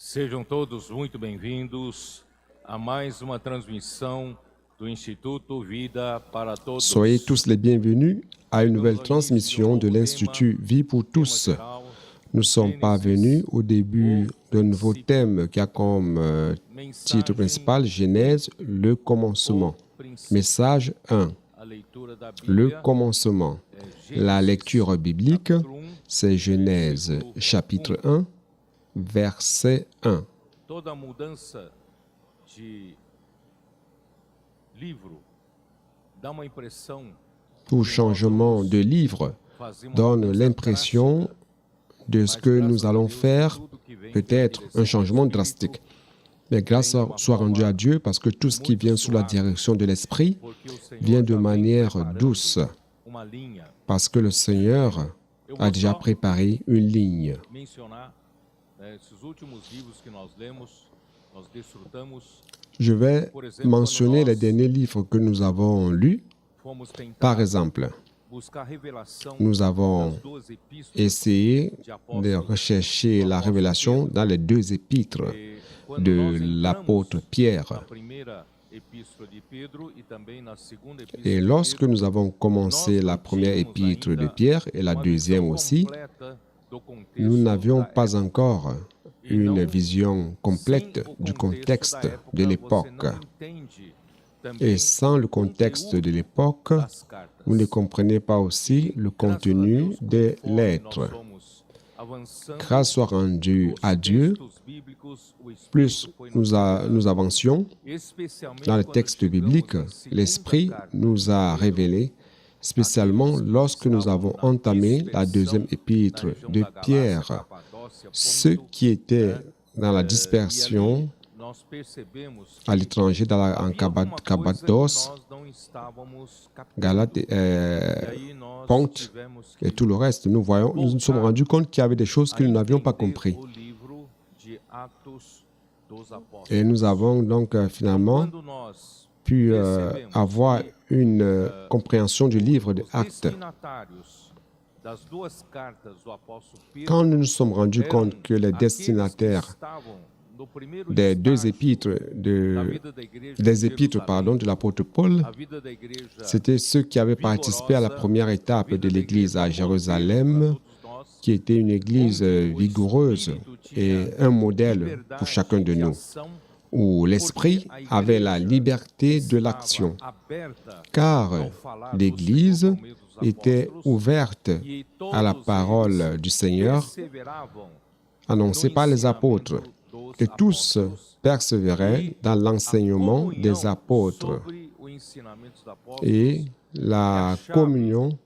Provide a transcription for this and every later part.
Sejam todos muito bem-vindos a mais uma transmissão do Instituto Vida para Todos. Soyez tous les bienvenus à une nouvelle transmission de l'Institut Vie pour tous. Nous sommes parvenus au début d'un nouveau thème qui a comme titre principal Genèse, le commencement. Message 1. Le commencement. La lecture biblique, c'est Genèse chapitre 1, verset 1. Toda mudança de livro dá uma impressão. Tout changement de livre donne l'impression de ce que nous allons faire, peut-être un changement drastique. Mais grâce soit rendue à Dieu, parce que tout ce qui vient sous la direction de l'Esprit vient de manière douce, parce que le Seigneur a déjà préparé une ligne. Je vais mentionner les derniers livres que nous avons lus. Par exemple, nous avons essayé de rechercher la révélation dans les deux épîtres de l'apôtre Pierre. Et lorsque nous avons commencé la première épître de Pierre et la deuxième aussi, nous n'avions pas encore une vision complète du contexte de l'époque. Et sans le contexte de l'époque, vous ne comprenez pas aussi le contenu des lettres. Grâce soit rendue à Dieu, plus nous avancions dans le texte biblique, l'Esprit nous a révélé, spécialement lorsque nous avons entamé la deuxième épître de Pierre, ceux qui étaient dans la dispersion à l'étranger, en Cappadoce, Galate, Ponte et tout le reste, nous nous sommes rendus compte qu'il y avait des choses que nous n'avions pas compris. Et nous avons donc finalement pu avoir une compréhension du livre des Actes. Quand nous nous sommes rendus compte que les destinataires des deux épîtres de l'apôtre Paul, c'était ceux qui avaient participé à la première étape de l'église à Jérusalem, qui était une église vigoureuse et un modèle pour chacun de nous, où l'Esprit avait la liberté de l'action, car l'Église était ouverte à la parole du Seigneur annoncée par les apôtres, et tous persévéraient dans l'enseignement des apôtres. Et la communion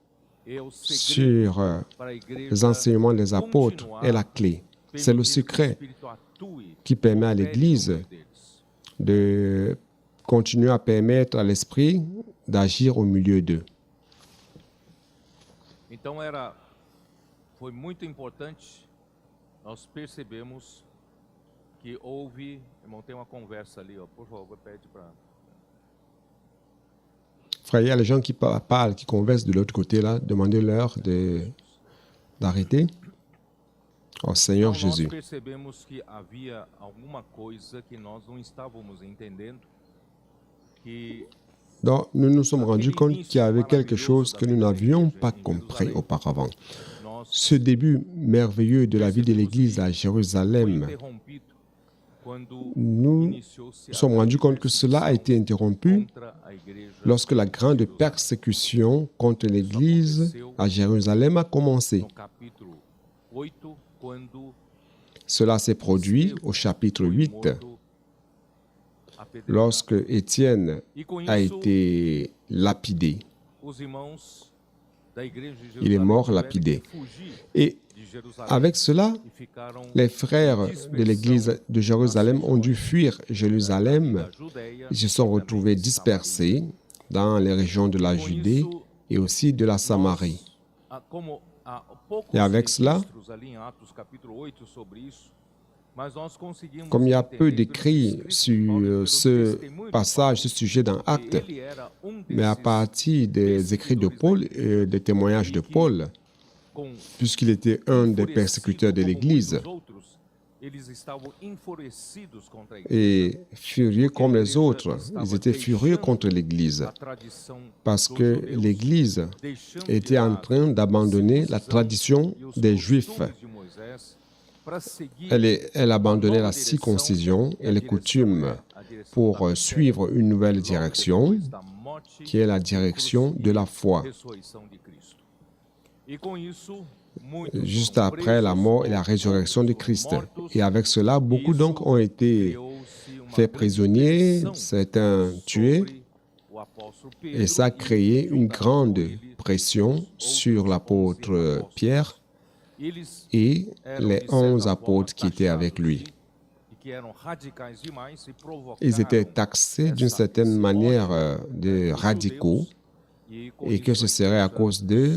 sur les enseignements des apôtres est la clé. C'est le secret qui permet à l'Église de continuer à permettre à l'Esprit d'agir au milieu d'eux. Então foi muito importante nós percebemos que houve, irmão, tem uma conversa ali, ó, por favor, pede para. Frère, il y a les gens qui parlent, qui conversent de l'autre côté là, demandez-leur d'arrêter. Au Seigneur Jésus. Nós percebemos que havia alguma coisa que nós não estávamos entendendo, que donc, nous nous sommes rendus compte qu'il y avait quelque chose que nous n'avions pas compris auparavant. Ce début merveilleux de la vie de l'Église à Jérusalem, nous nous sommes rendus compte que cela a été interrompu lorsque la grande persécution contre l'Église à Jérusalem a commencé. Cela s'est produit au chapitre 8, lorsque Étienne a été lapidé. Il est mort lapidé. Et avec cela, les frères de l'église de Jérusalem ont dû fuir Jérusalem. Ils se sont retrouvés dispersés dans les régions de la Judée et aussi de la Samarie. Et avec cela, comme il y a peu d'écrits sur ce passage, ce sujet dans Actes, mais à partir des écrits de Paul et des témoignages de Paul, puisqu'il était un des persécuteurs de l'Église, et furieux comme les autres. Ils étaient furieux contre l'Église parce que l'Église était en train d'abandonner la tradition des Juifs. Elle abandonnait la circoncision et les coutumes pour suivre une nouvelle direction, qui est la direction de la foi. Juste après la mort et la résurrection de Christ. Et avec cela, beaucoup donc ont été faits prisonniers, certains tués, et ça a créé une grande pression sur l'apôtre Pierre et les 11 apôtres qui étaient avec lui. Ils étaient taxés d'une certaine manière de radicaux et que ce serait à cause d'eux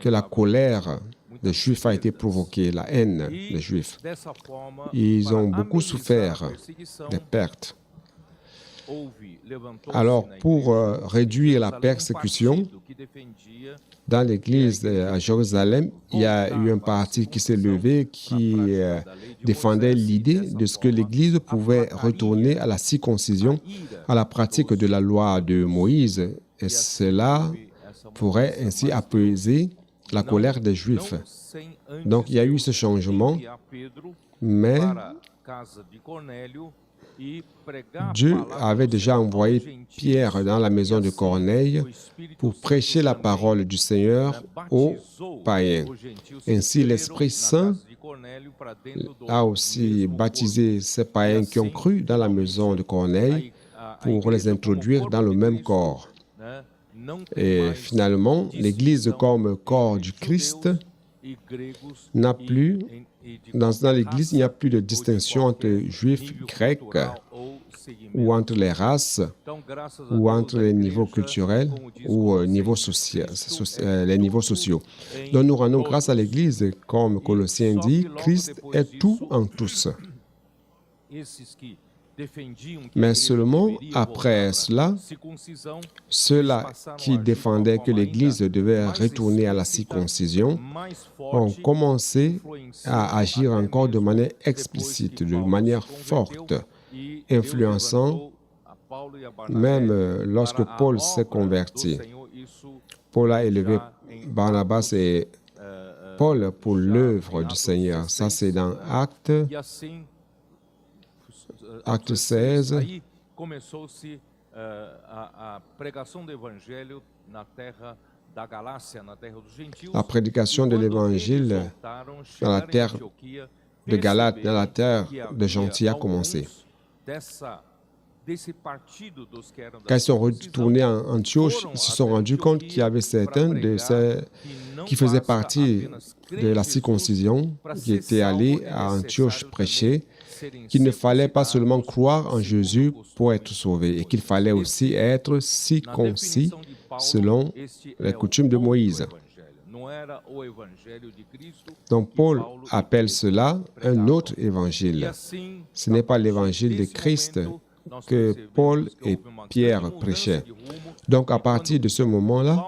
que la colère des Juifs a été provoquée, la haine des Juifs. Ils ont beaucoup souffert des pertes. Alors, pour réduire la persécution, dans l'Église à Jérusalem, il y a eu un parti qui s'est levé qui défendait l'idée de ce que l'Église pouvait retourner à la circoncision, à la pratique de la loi de Moïse, et cela pourrait ainsi apaiser la colère des Juifs. Donc, il y a eu ce changement, mais Dieu avait déjà envoyé Pierre dans la maison de Corneille pour prêcher la parole du Seigneur aux païens. Ainsi, l'Esprit Saint a aussi baptisé ces païens qui ont cru dans la maison de Corneille pour les introduire dans le même corps. Et finalement, l'Église comme corps du Christ n'a plus, dans l'Église, il n'y a plus de distinction entre juifs, grecs, ou entre les races, ou entre les niveaux culturels, ou les niveaux sociaux. Donc nous rendons grâce à l'Église, comme Colossiens dit, Christ est tout en tous. Mais seulement après cela, ceux-là qui défendaient que l'Église devait retourner à la circoncision ont commencé à agir encore de manière explicite, de manière forte, influençant même lorsque Paul s'est converti. Paul a élevé Barnabas et Paul pour l'œuvre du Seigneur. Ça, c'est dans Acte 16, la prédication de l'Évangile dans la terre de Galate, dans la terre de Gentils a commencé. Quand ils sont retournés en Antioche, ils se sont rendus compte qu'il y avait certains de ceux qui faisaient partie de la circoncision, qui étaient allés à Antioche prêcher, qu'il ne fallait pas seulement croire en Jésus pour être sauvé, et qu'il fallait aussi être circoncis selon les coutumes de Moïse. Donc Paul appelle cela un autre évangile. Ce n'est pas l'évangile de Christ que Paul et Pierre prêchaient. Donc à partir de ce moment-là,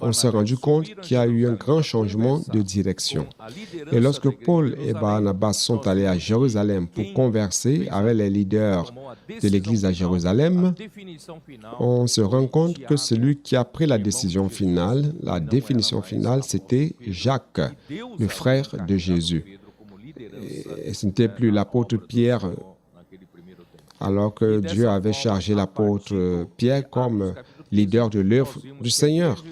on s'est rendu compte qu'il y a eu un grand changement de direction. Et lorsque Paul et Barnabas sont allés à Jérusalem pour converser avec les leaders de l'Église à Jérusalem, on se rend compte que celui qui a pris la décision finale, la définition finale, c'était Jacques, le frère de Jésus. Et ce n'était plus l'apôtre Pierre, alors que Dieu avait chargé l'apôtre Pierre comme leader de l'œuvre du Seigneur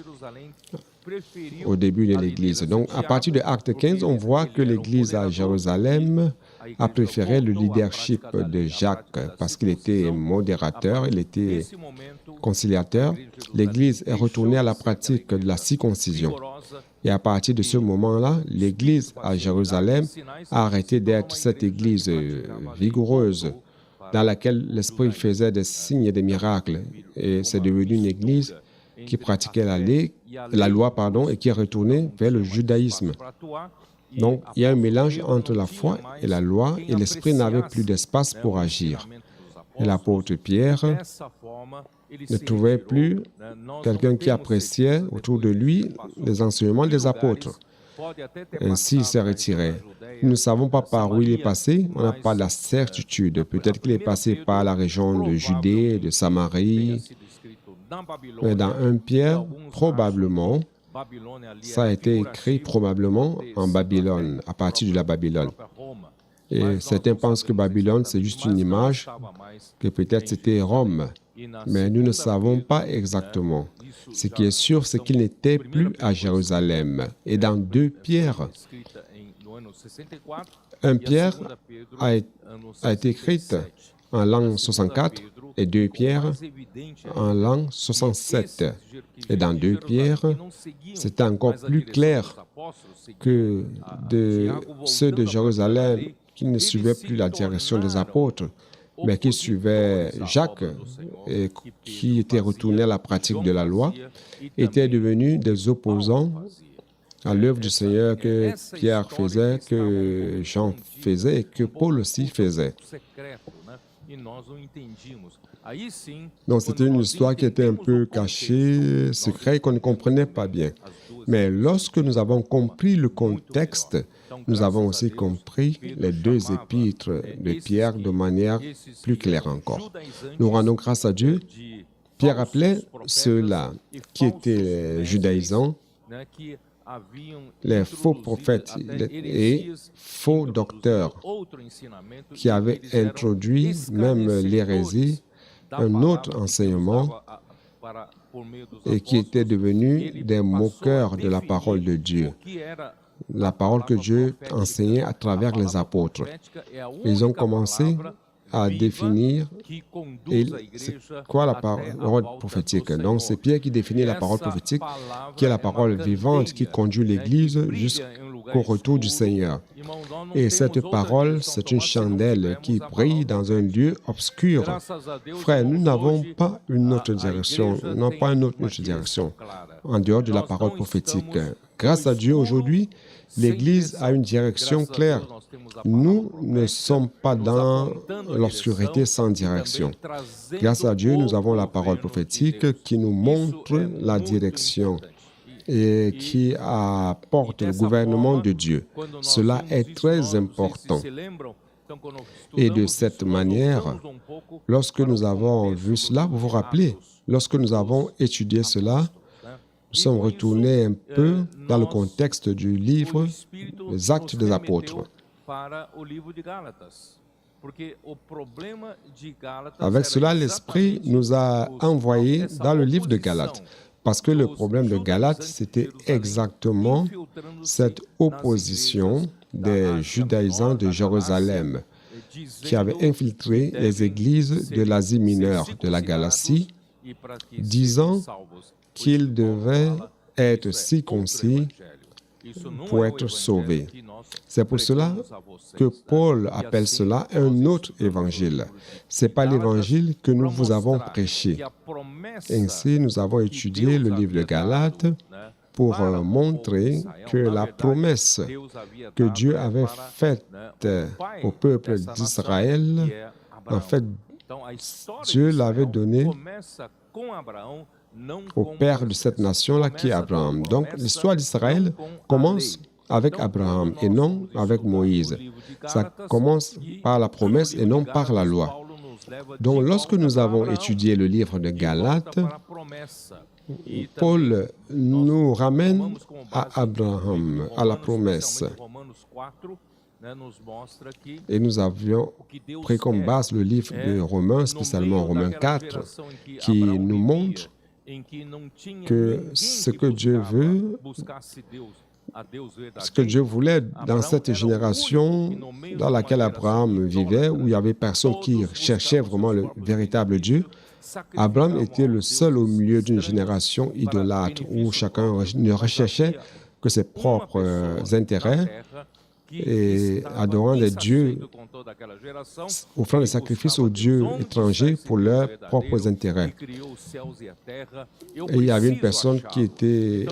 au début de l'Église. Donc, à partir de Acte 15, on voit que l'Église à Jérusalem a préféré le leadership de Jacques parce qu'il était modérateur, il était conciliateur. L'Église est retournée à la pratique de la circoncision. Et à partir de ce moment-là, l'Église à Jérusalem a arrêté d'être cette Église vigoureuse dans laquelle l'Esprit faisait des signes et des miracles. Et c'est devenu une Église qui pratiquait la loi et qui est retournée vers le judaïsme. Donc, il y a un mélange entre la foi et la loi, et l'Esprit n'avait plus d'espace pour agir. Et l'apôtre Pierre ne trouvait plus quelqu'un qui appréciait autour de lui les enseignements des apôtres. Ainsi, il s'est retiré. Nous ne savons pas par où il est passé, on n'a pas la certitude. Peut-être qu'il est passé par la région de Judée, de Samarie, mais dans 1 Pierre, probablement, ça a été écrit probablement en Babylone, à partir de la Babylone. Et certains pensent que Babylone, c'est juste une image, que peut-être c'était Rome, mais nous ne savons pas exactement. Ce qui est sûr, c'est qu'il n'était plus à Jérusalem. Et dans 2 Pierre, 1 Pierre a été écrite en l'an 64 et 2 Pierre en l'an 67. Et dans 2 Pierre, c'était encore plus clair que ceux de Jérusalem qui ne suivaient plus la direction des apôtres, mais qui suivaient Jacques et qui étaient retournés à la pratique de la loi, étaient devenus des opposants à l'œuvre du Seigneur que Pierre faisait, que Jean faisait et que Paul aussi faisait. Donc c'était une histoire qui était un peu cachée, secrète, qu'on ne comprenait pas bien. Mais lorsque nous avons compris le contexte, nous avons aussi compris les 2 épîtres de Pierre de manière plus claire encore. Nous rendons grâce à Dieu. Pierre appelait ceux-là qui étaient judaïsants, les faux prophètes et faux docteurs qui avaient introduit même l'hérésie, un autre enseignement, et qui étaient devenus des moqueurs de la parole de Dieu, la parole que Dieu enseignait à travers les apôtres. Ils ont commencé à définir c'est quoi la parole prophétique. Donc, c'est Pierre qui définit la parole prophétique, qui est la parole vivante qui conduit l'Église jusqu'au retour du Seigneur. Et cette parole, c'est une chandelle qui brille dans un lieu obscur. Frères, nous n'avons pas une autre direction, en dehors de la parole prophétique. Grâce à Dieu, aujourd'hui, l'Église a une direction claire. Nous ne sommes pas dans l'obscurité sans direction. Grâce à Dieu, nous avons la parole prophétique qui nous montre la direction et qui apporte le gouvernement de Dieu. Cela est très important. Et de cette manière, lorsque nous avons vu cela, vous vous rappelez, lorsque nous avons étudié cela, nous sommes retournés un peu dans le contexte du livre des Actes des Apôtres. Avec cela, l'Esprit nous a envoyés dans le livre de Galates, parce que le problème de Galates, c'était exactement cette opposition des judaïsants de Jérusalem qui avaient infiltré les églises de l'Asie mineure, de la Galatie, disant qu'ils devaient être circoncis pour être sauvés. C'est pour cela que Paul appelle cela un autre évangile. Ce n'est pas l'évangile que nous vous avons prêché. Ainsi, nous avons étudié le livre de Galates pour montrer que la promesse que Dieu avait faite au peuple d'Israël, en fait, Dieu l'avait donnée au père de cette nation-là qui est Abraham. Donc, l'histoire d'Israël commence avec Abraham et non avec Moïse. Ça commence par la promesse et non par la loi. Donc, lorsque nous avons étudié le livre de Galates, Paul nous ramène à Abraham, à la promesse. Et nous avions pris comme base le livre de Romains, spécialement Romains 4, qui nous montre que ce que Dieu veut, ce que Dieu voulait dans cette génération dans laquelle Abraham vivait, où il n'y avait personne qui cherchait vraiment le véritable Dieu, Abraham était le seul au milieu d'une génération idolâtre où chacun ne recherchait que ses propres intérêts et adorant des dieux, offrant des sacrifices aux dieux étrangers pour leurs propres intérêts. Et il y avait une personne qui était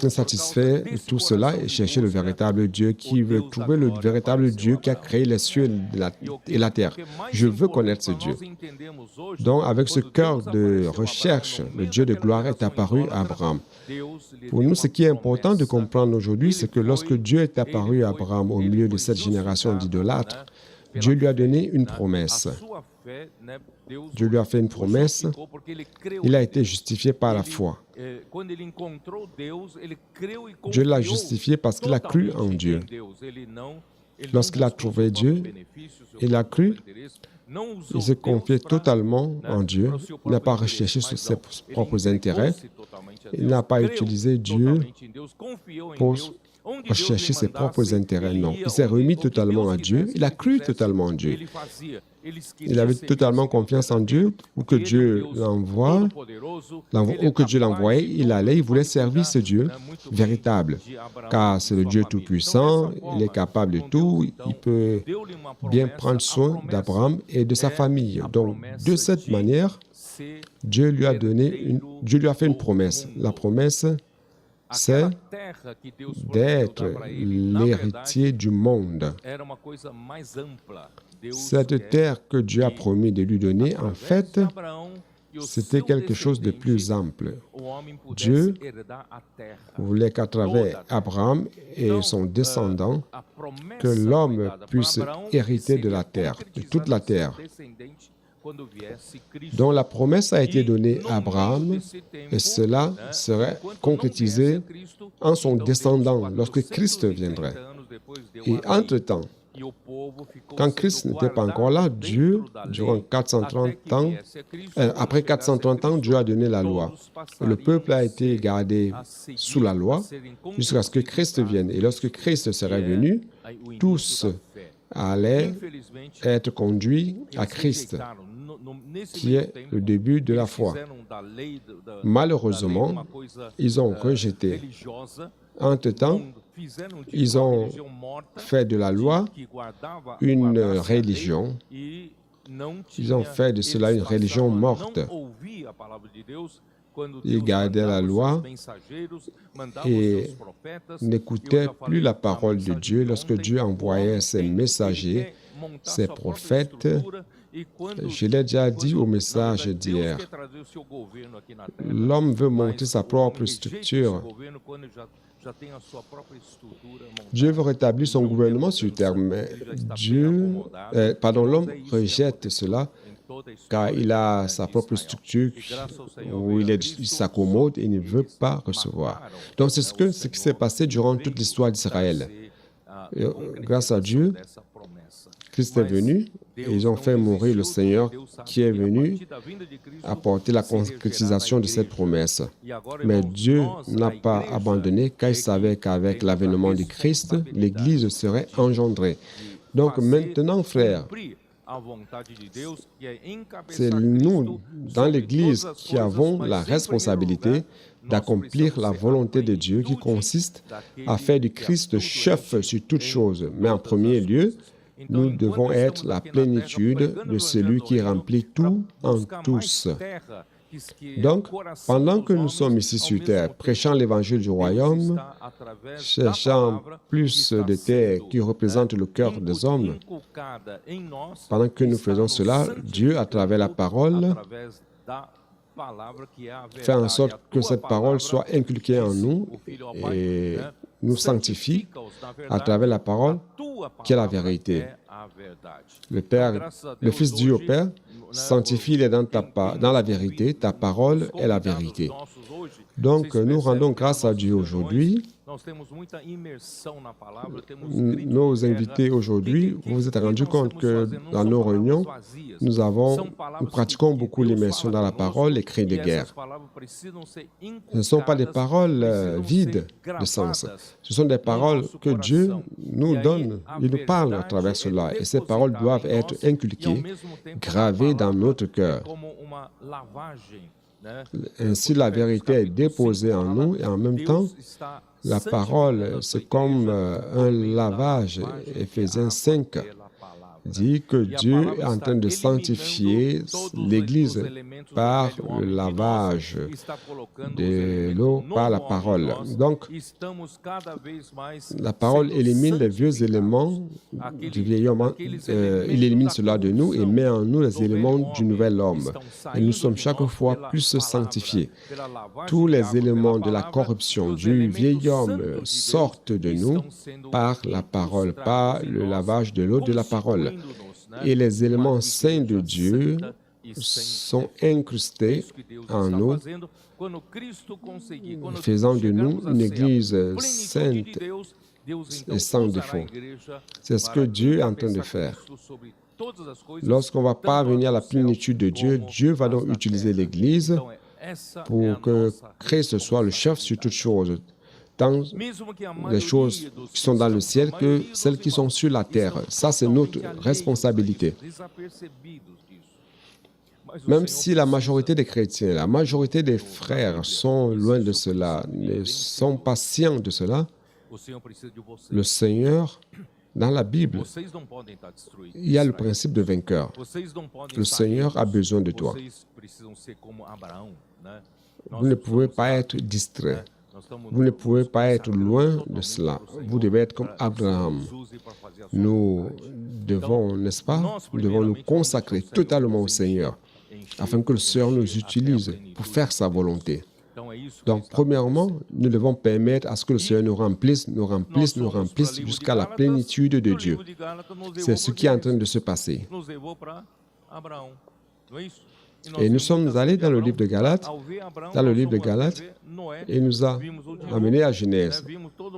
insatisfaite de tout cela et cherchait le véritable Dieu, qui veut trouver le véritable Dieu qui a créé les cieux et la terre. Je veux connaître ce Dieu. Donc, avec ce cœur de recherche, le Dieu de gloire est apparu à Abraham. Pour nous, ce qui est important de comprendre aujourd'hui, c'est que lorsque Dieu est apparu à Abraham au milieu de cette génération d'idolâtres, Dieu lui a donné une promesse. Dieu lui a fait une promesse. Il a été justifié par la foi. Dieu l'a justifié parce qu'il a cru en Dieu. Lorsqu'il a trouvé Dieu, il a cru, il s'est confié totalement en Dieu. Il n'a pas recherché sur ses propres intérêts. Il n'a pas utilisé Dieu pour rechercher ses propres intérêts, non. Il s'est remis totalement à Dieu. Il a cru totalement en Dieu. Il avait totalement confiance en Dieu, où que Dieu l'envoie, où que Dieu l'envoyait, il allait, il voulait servir ce Dieu véritable. Car c'est le Dieu Tout-Puissant, il est capable de tout, il peut bien prendre soin d'Abraham et de sa famille. Donc, de cette manière, Dieu lui a fait une promesse. La promesse, c'est d'être l'héritier du monde. Cette terre que Dieu a promis de lui donner, en fait, c'était quelque chose de plus ample. Dieu voulait qu'à travers Abraham et son descendant, que l'homme puisse hériter de la terre, de toute la terre. Donc la promesse a été donnée à Abraham et cela serait concrétisé en son descendant lorsque Christ viendrait. Et entre-temps, quand Christ n'était pas encore là, Dieu, durant 430 ans, après 430 ans, Dieu a donné la loi. Le peuple a été gardé sous la loi jusqu'à ce que Christ vienne. Et lorsque Christ serait venu, tous allaient être conduits à Christ, qui est le début de la foi. Malheureusement, ils ont rejeté. Entre-temps, ils ont fait de la loi une religion. Ils ont fait de cela une religion morte. Ils gardaient la loi et n'écoutaient plus la parole de Dieu lorsque Dieu envoyait ses messagers, ses prophètes. Je l'ai déjà dit au message d'hier. L'homme veut monter sa propre structure. Dieu veut rétablir son gouvernement sur terre, mais l'homme rejette cela car il a sa propre structure où il s'accommode et il ne veut pas recevoir. Donc c'est ce qui s'est passé durant toute l'histoire d'Israël. Grâce à Dieu, Christ est venu et ils ont fait mourir le Seigneur qui est venu apporter la concrétisation de cette promesse. Mais Dieu n'a pas abandonné car il savait qu'avec l'avènement du Christ, l'Église serait engendrée. Donc maintenant, frères, c'est nous, dans l'Église, qui avons la responsabilité d'accomplir la volonté de Dieu qui consiste à faire du Christ chef sur toutes choses. Mais en premier lieu, nous devons être la plénitude de celui qui remplit tout en tous. Donc, pendant que nous sommes ici sur terre, prêchant l'évangile du royaume, cherchant plus de terre qui représente le cœur des hommes, pendant que nous faisons cela, Dieu, à travers la parole, fait en sorte que cette parole soit inculquée en nous et nous sanctifie à travers la parole qui est la vérité. Le Fils dit au Père, sanctifie-les dans la vérité, ta parole est la vérité. Donc, nous rendons grâce à Dieu aujourd'hui. Nos invités aujourd'hui, vous vous êtes rendu compte que dans nos réunions, nous pratiquons beaucoup l'immersion dans la parole, les cris de guerre. Ce ne sont pas des paroles vides de sens. Ce sont des paroles que Dieu nous donne. Il nous parle à travers cela. Et ces paroles doivent être inculquées, gravées dans notre cœur. Ainsi, la vérité est déposée en nous et en même temps, la parole, c'est comme un lavage. Éphésiens 5 dit que Dieu est en train de sanctifier l'Église par le lavage de l'eau par la parole. Donc, la parole élimine les vieux éléments du vieil homme. Il élimine cela de nous et met en nous les éléments du nouvel homme. Et nous sommes chaque fois plus sanctifiés. Tous les éléments de la corruption du vieil homme sortent de nous par la parole, par le lavage de l'eau de la parole. Et les éléments saints de Dieu sont incrustés en nous, faisant de nous une Église sainte et sans défaut. C'est ce que Dieu est en train de faire. Lorsqu'on va parvenir à la plénitude de Dieu, Dieu va donc utiliser l'Église pour que Christ soit le chef sur toutes choses, tant les choses qui sont dans le ciel que celles qui sont sur la terre. Ça, c'est notre responsabilité. Même si la majorité des chrétiens, la majorité des frères sont loin de cela, ne sont pas conscients de cela, le Seigneur, dans la Bible, il y a le principe de vainqueur. Le Seigneur a besoin de toi. Vous ne pouvez pas être distrait. Vous ne pouvez pas être loin de cela. Vous devez être comme Abraham. Nous devons, n'est-ce pas, nous devons nous consacrer totalement au Seigneur afin que le Seigneur nous utilise pour faire sa volonté. Donc, premièrement, nous devons permettre à ce que le Seigneur nous remplisse jusqu'à la plénitude de Dieu. C'est ce qui est en train de se passer. Et nous sommes allés dans le livre de Galates, et il nous a amenés à Genèse,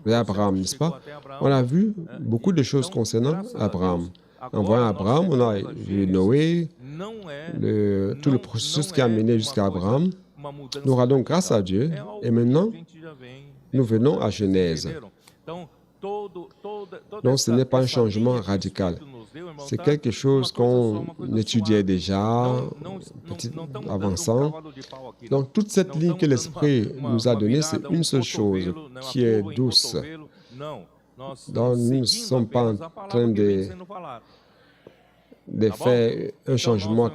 vers Abraham, n'est-ce pas? On a vu beaucoup de choses concernant Abraham. En voyant Abraham, on a vu Noé, tout le processus qui a mené jusqu'à Abraham. Nous rendons grâce à Dieu, et maintenant, nous venons à Genèse. Donc, ce n'est pas un changement radical. C'est quelque chose qu'on étudiait déjà, avançant. Donc, toute cette ligne que l'Esprit nous a donnée, c'est une seule chose, qui est douce. Donc, nous ne sommes pas en train de faire un changement à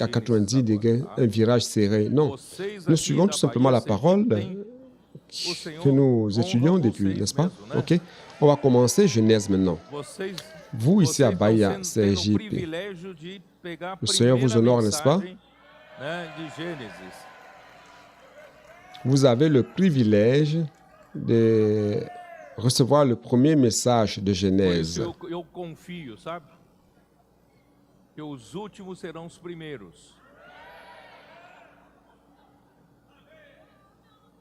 90 degrés, un virage serré. Non, nous suivons tout simplement la parole que nous étudions depuis, n'est-ce pas? OK. On va commencer Genèse maintenant. Vous, ici à Bahia, CRJP, le Seigneur vous honore, n'est-ce pas? Vous avez le privilège de recevoir le premier message de Genèse. Que os últimos serão os primeiros.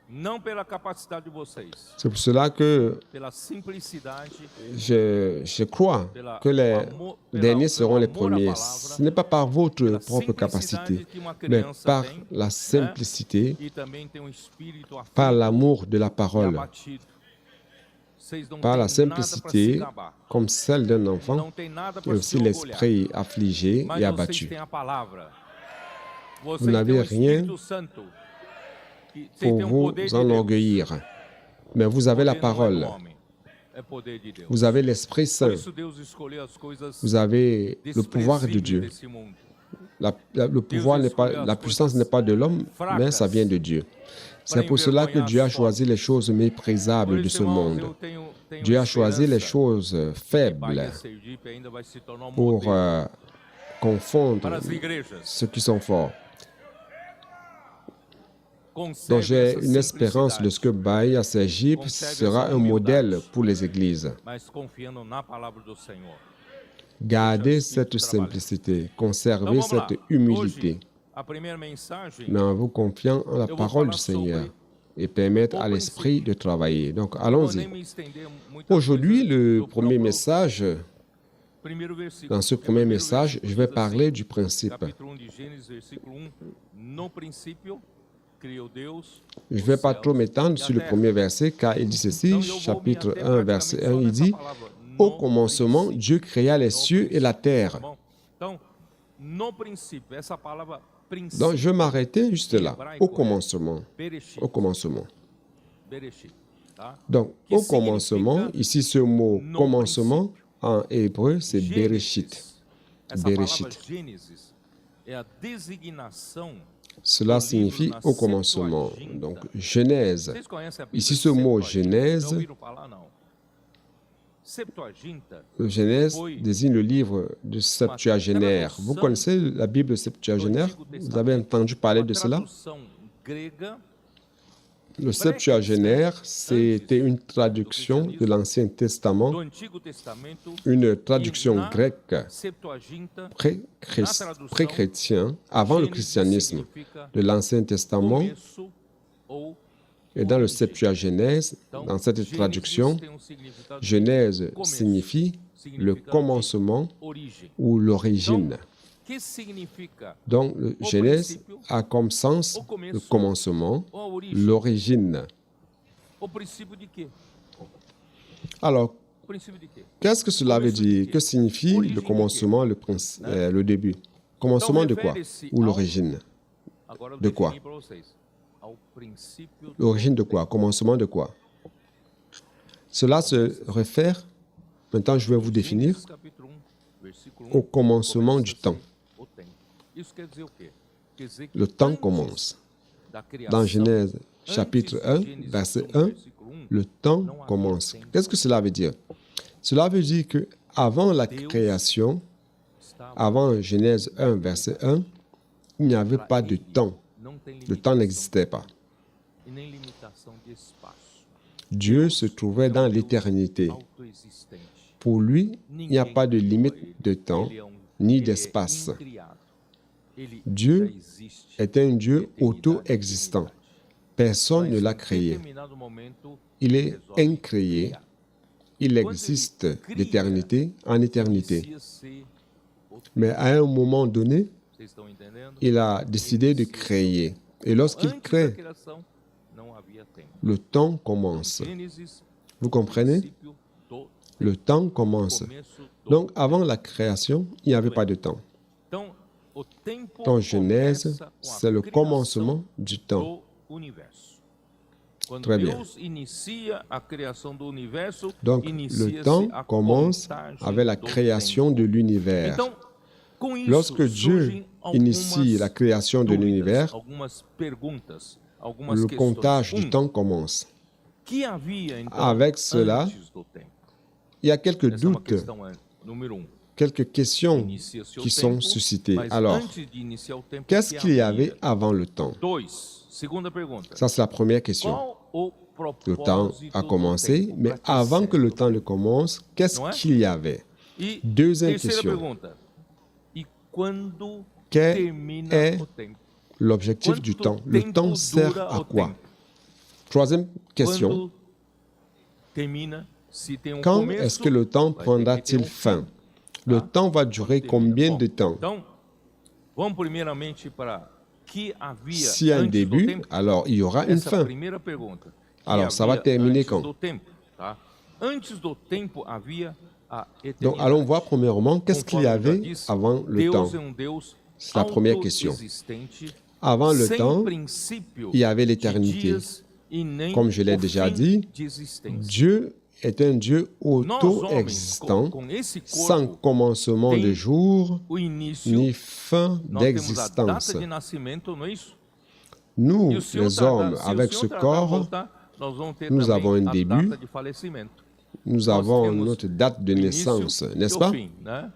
Não pela capacidade de vocês. C'est pour cela que je crois que les derniers seront les premiers. Ce n'est pas par votre propre capacité, mais par la simplicité, par l'amour de la parole, par la simplicité, comme celle d'un enfant, et aussi l'esprit affligé et abattu. Vous n'avez rien pour vous enorgueillir, mais vous avez la parole. Vous avez l'Esprit Saint. Vous avez le pouvoir de Dieu. Le pouvoir n'est pas, la puissance n'est pas de l'homme, mais ça vient de Dieu. C'est pour cela que Dieu a choisi les choses méprisables de ce monde. Dieu a choisi les choses faibles pour confondre ceux qui sont forts. Donc j'ai une espérance de ce que Bahia CRJP sera un modèle pour les églises. Gardez cette simplicité, conservez cette humilité, mais en vous confiant en la parole du Seigneur et permettre à l'Esprit de travailler. Donc, allons-y. Aujourd'hui, le premier message, dans ce premier message, je vais parler du principe. Je ne vais pas trop m'étendre sur le premier verset, car il dit ceci, chapitre 1, verset 1, il dit « Au commencement, Dieu créa les cieux et la terre. » Donc, je vais m'arrêter juste là. Au commencement. Au commencement. Donc, au commencement, ici, ce mot « commencement » En hébreu, c'est Bereshit. Essa palavra Bereshit. Gênesis é a designação. Cela signifie au commencement. Donc, Genèse. Vocês conhecem a Bíblia? Ici, ce mot Septuaginta? Genèse, Já ouviram falar, não? Septuaginta le Genèse désigne le livre du septuagénaire. Vous connaissez la Bible septuagénaire? Vous avez entendu parler de cela? tradução grega Le septuagénaire, c'était une traduction de l'Ancien Testament, do Antigo Testamento. une traduction grecque Septuaginta, pré-chrétien, avant le christianisme significa de l'Ancien Testament. começo ou Et dans le Septuagénèse, dans cette traduction, tem significado Genèse signifie le commencement origem. ou l'origine. Que significa Donc, le Genèse a comme sens le commencement, ou a origem? l'origine. O princípio de quê? Alors, O princípio de quê? qu'est-ce que cela veut dire? Que signifie le commencement, le début? Commencement de quoi? Ou l'origine? Agora eu De quoi? defini para vocês. Ao princípio L'origine de quoi? Commencement de quoi? Cela se réfère, maintenant je vais vous définir, Gênesis capítulo 1, versículo 1. au commencement du temps. O tempo. Isso quer dizer o quê? Quer dizer que Le temps antes commence. da Dans criação, Genèse antes chapitre de 1, Gênesis verset 1, 1, versículo 1, le temps commence. Qu'est-ce que cela veut dire? Cela veut dire que avant la création, estava, avant Genèse 1, verset 1, il n'y avait pas de temps. não tem Le temps n'existait pas. e nem limitação de espaço. Dieu se trouvait dans l'éternité. Autoexistente. Pour lui, il n'y a pas de limite de temps Ele é ni ele é d'espace. incriado. Ele Dieu já existe. est un Dieu Eternidade, auto-existant. eternidade. Personne ne Mas l'a em créé. determinado momento, Il ele est resolve incréé. criar. Il existe d'éternité en éternité. Inicia ser o tempo. Mais à un moment donné, Vocês estão entendendo? il a décidé de créer. Et lorsqu'il Antes da crée, criação, não havia tempo. le temps commence. Gênesis, Vous comprenez? princípio do Le temps commence. começo do Donc, avant la création, il n'y avait pas de temps. Então, o tempo Dans Genèse, começa com a c'est le criação commencement du temps. do universo. Quando Très bien. Deus inicia a criação do universo, Donc, le inicia-se temps a commence contagem avec la do création tempo. de l'univers. Então, com isso, Lorsque Dieu surgem initie algumas la création de dúvidas, l'univers, algumas perguntas, algumas le questões. comptage du temps commence. Que havia, então, Avec cela, antes do tempo? Il y a quelques Essa é uma doutes, questão número um. quelques questions Inicia-se o qui sont tempo, suscitées. mas Alors, antes de iniciar o tempo, qu'est-ce que qu'il y havia? avait avant le temps? Segunda pergunta. Ça, c'est la première question. Qual o Le temps propósito a do commencé, tempo mais pra te avant que le serve? temps ne commence, qu'est-ce Não é? qu'il y avait? E Deuxième terceira question. pergunta. E quando Quel termina est o tempo? l'objectif du temps? Le tempo temps sert dura à o quoi? tempo? Troisième question. Quando termina, se tem um Quand começo, est-ce que le temps vai ter que ter prendra-t-il fin? Le Ah. temps va durer combien de temps? Então, vamos primeiramente para que havia S'il y a un antes do début, tempo. alors il y aura une Essa é a fin. primeira pergunta. Que Alors, ça va havia terminer antes quand? do tempo, tá? Antes do tempo havia a eternidade. Donc, allons voir premièrement, qu'est-ce qu'il y Conforme eu já avait disse, avant le Deus temps? é um Deus C'est la première question. autoexistente, Avant le sem temps, princípio il y avait de l'éternité. dias e nem Comme je l'ai o déjà fim dit, de existência. Dieu est un Dieu Nós, homens, auto-existant, com esse sans corpo, commencement de tem jour o início, ni fin nós temos a data d'existence. de nascimento, não é isso? Nous, E o Senhor les hommes, se o avec Senhor ce tardar a corps, voltar, nós vamos ter nous também avons un a début, data de falecimento. nous Nós avons temos notre date de o naissance, início n'est-ce e o pas? fim, né?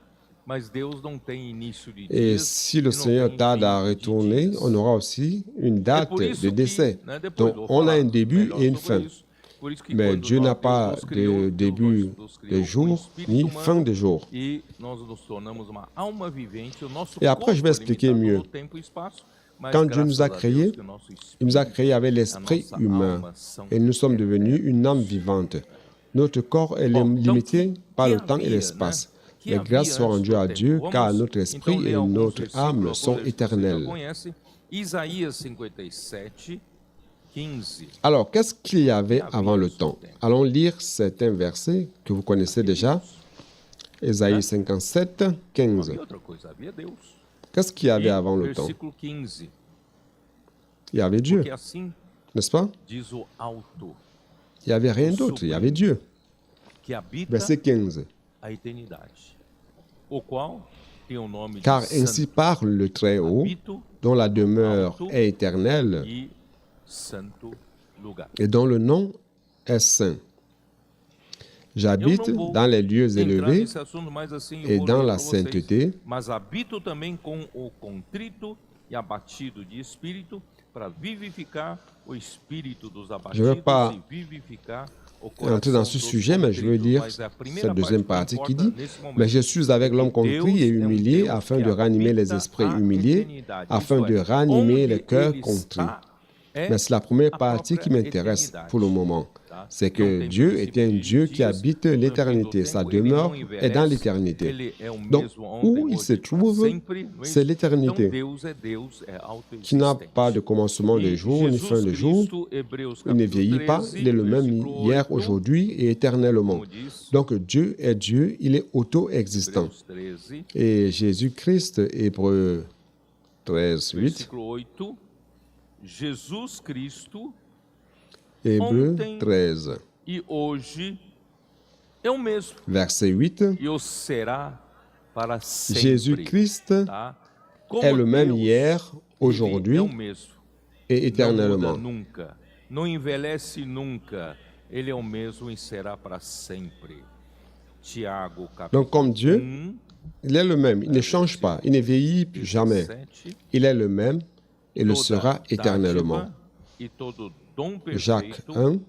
Mas Deus não tem início de Et dias si le e não Seigneur tem tarde à fim de retourner, dias. on aura aussi une É date por isso de que, décès. né, depois eu Donc, vou on a falar un début melhor et une sobre fin. isso. Por isso que Mais quando Dieu nós, n'a Deus pas nos criou, de Deus début nos criou de com um jour espírito ni humano fin de jour. e nós nos tornamos uma alma vivente. O nosso Et après, je vais corpo é expliquer limitado mieux. no tempo e espaço, mas Quand Dieu nous a graças a créés, Deus que o nosso Il nous a espírito, créés avec a l'esprit nossa humain alma são et nous sommes devenus eternas. une âme vivante. Notre corps est Bom, então, limité par le que temps et havia, l'espace. né? Que Mais grâce havia soit antes rendue do à tempo. Dieu, car Vamos, notre então, esprit ler et alguns notre versículos, âme alguns sont versículos que você já éternels. conhece. Isaías 57, 15. Alors, qu'est-ce qu'il y avait avant le temps? Allons lire certains versets que vous connaissez déjà. Ésaïe 57, 15. Havia outra coisa, havia Deus. Qu'est-ce qu'il y avait E avant le temps? versículo 15. Il y avait Dieu, Porque assim n'est-ce pas? diz o Alto, Il n'y avait rien d'autre, il y avait Dieu. que habita Verset 15. a eternidade, o qual tem o nome de Car ainsi parle le Très-Haut, habito dont la demeure alto est éternelle e santo lugar. et dont le nom est saint. J'habite dans les lieux Entrar élevés nesse assunto, mas assim eu et vou dans ler la para vocês. sainteté, Mas habito também com o contrito e abatido de espírito, para vivificar o espírito dos abatidos pas e vivificar o entrer coração dans ce dos sujet, mais je vais contritos. lire Mas é a cette primeira deuxième parte partie que qui importa dit nesse momento. « Mais je suis avec l'homme contrit et humilié afin de ranimer les esprits humiliés, afin de ranimer les cœurs contrits. » Mais c'est la première partie qui m'intéresse pour le moment. C'est que Dieu est un Dieu qui habite l'éternité. Sa demeure est dans l'éternité. Donc, où il se trouve, c'est l'éternité, qui n'a pas de commencement de jour ni fin de jour. Il ne vieillit pas, il est le même hier, aujourd'hui et éternellement. Donc Dieu est Dieu, il est auto-existant. Et Jésus-Christ, Hébreux 13, 8, Jesus Cristo Hébreux 13, e hoje é o mesmo verset 8, e o será para sempre. Jésus-Christ Tá? est le même Deus, hier, ele aujourd'hui é o mesmo. et Não éternellement. muda nunca, não envelhece nunca. Ele é o mesmo e será para sempre. Tiago, capítulo Donc comme Dieu, 1, il est le même, il ne change pas, il ne vieillit jamais. 17, Il est le même et le sera toda éternellement. dádiva e todo dom Jacques perfeito 1,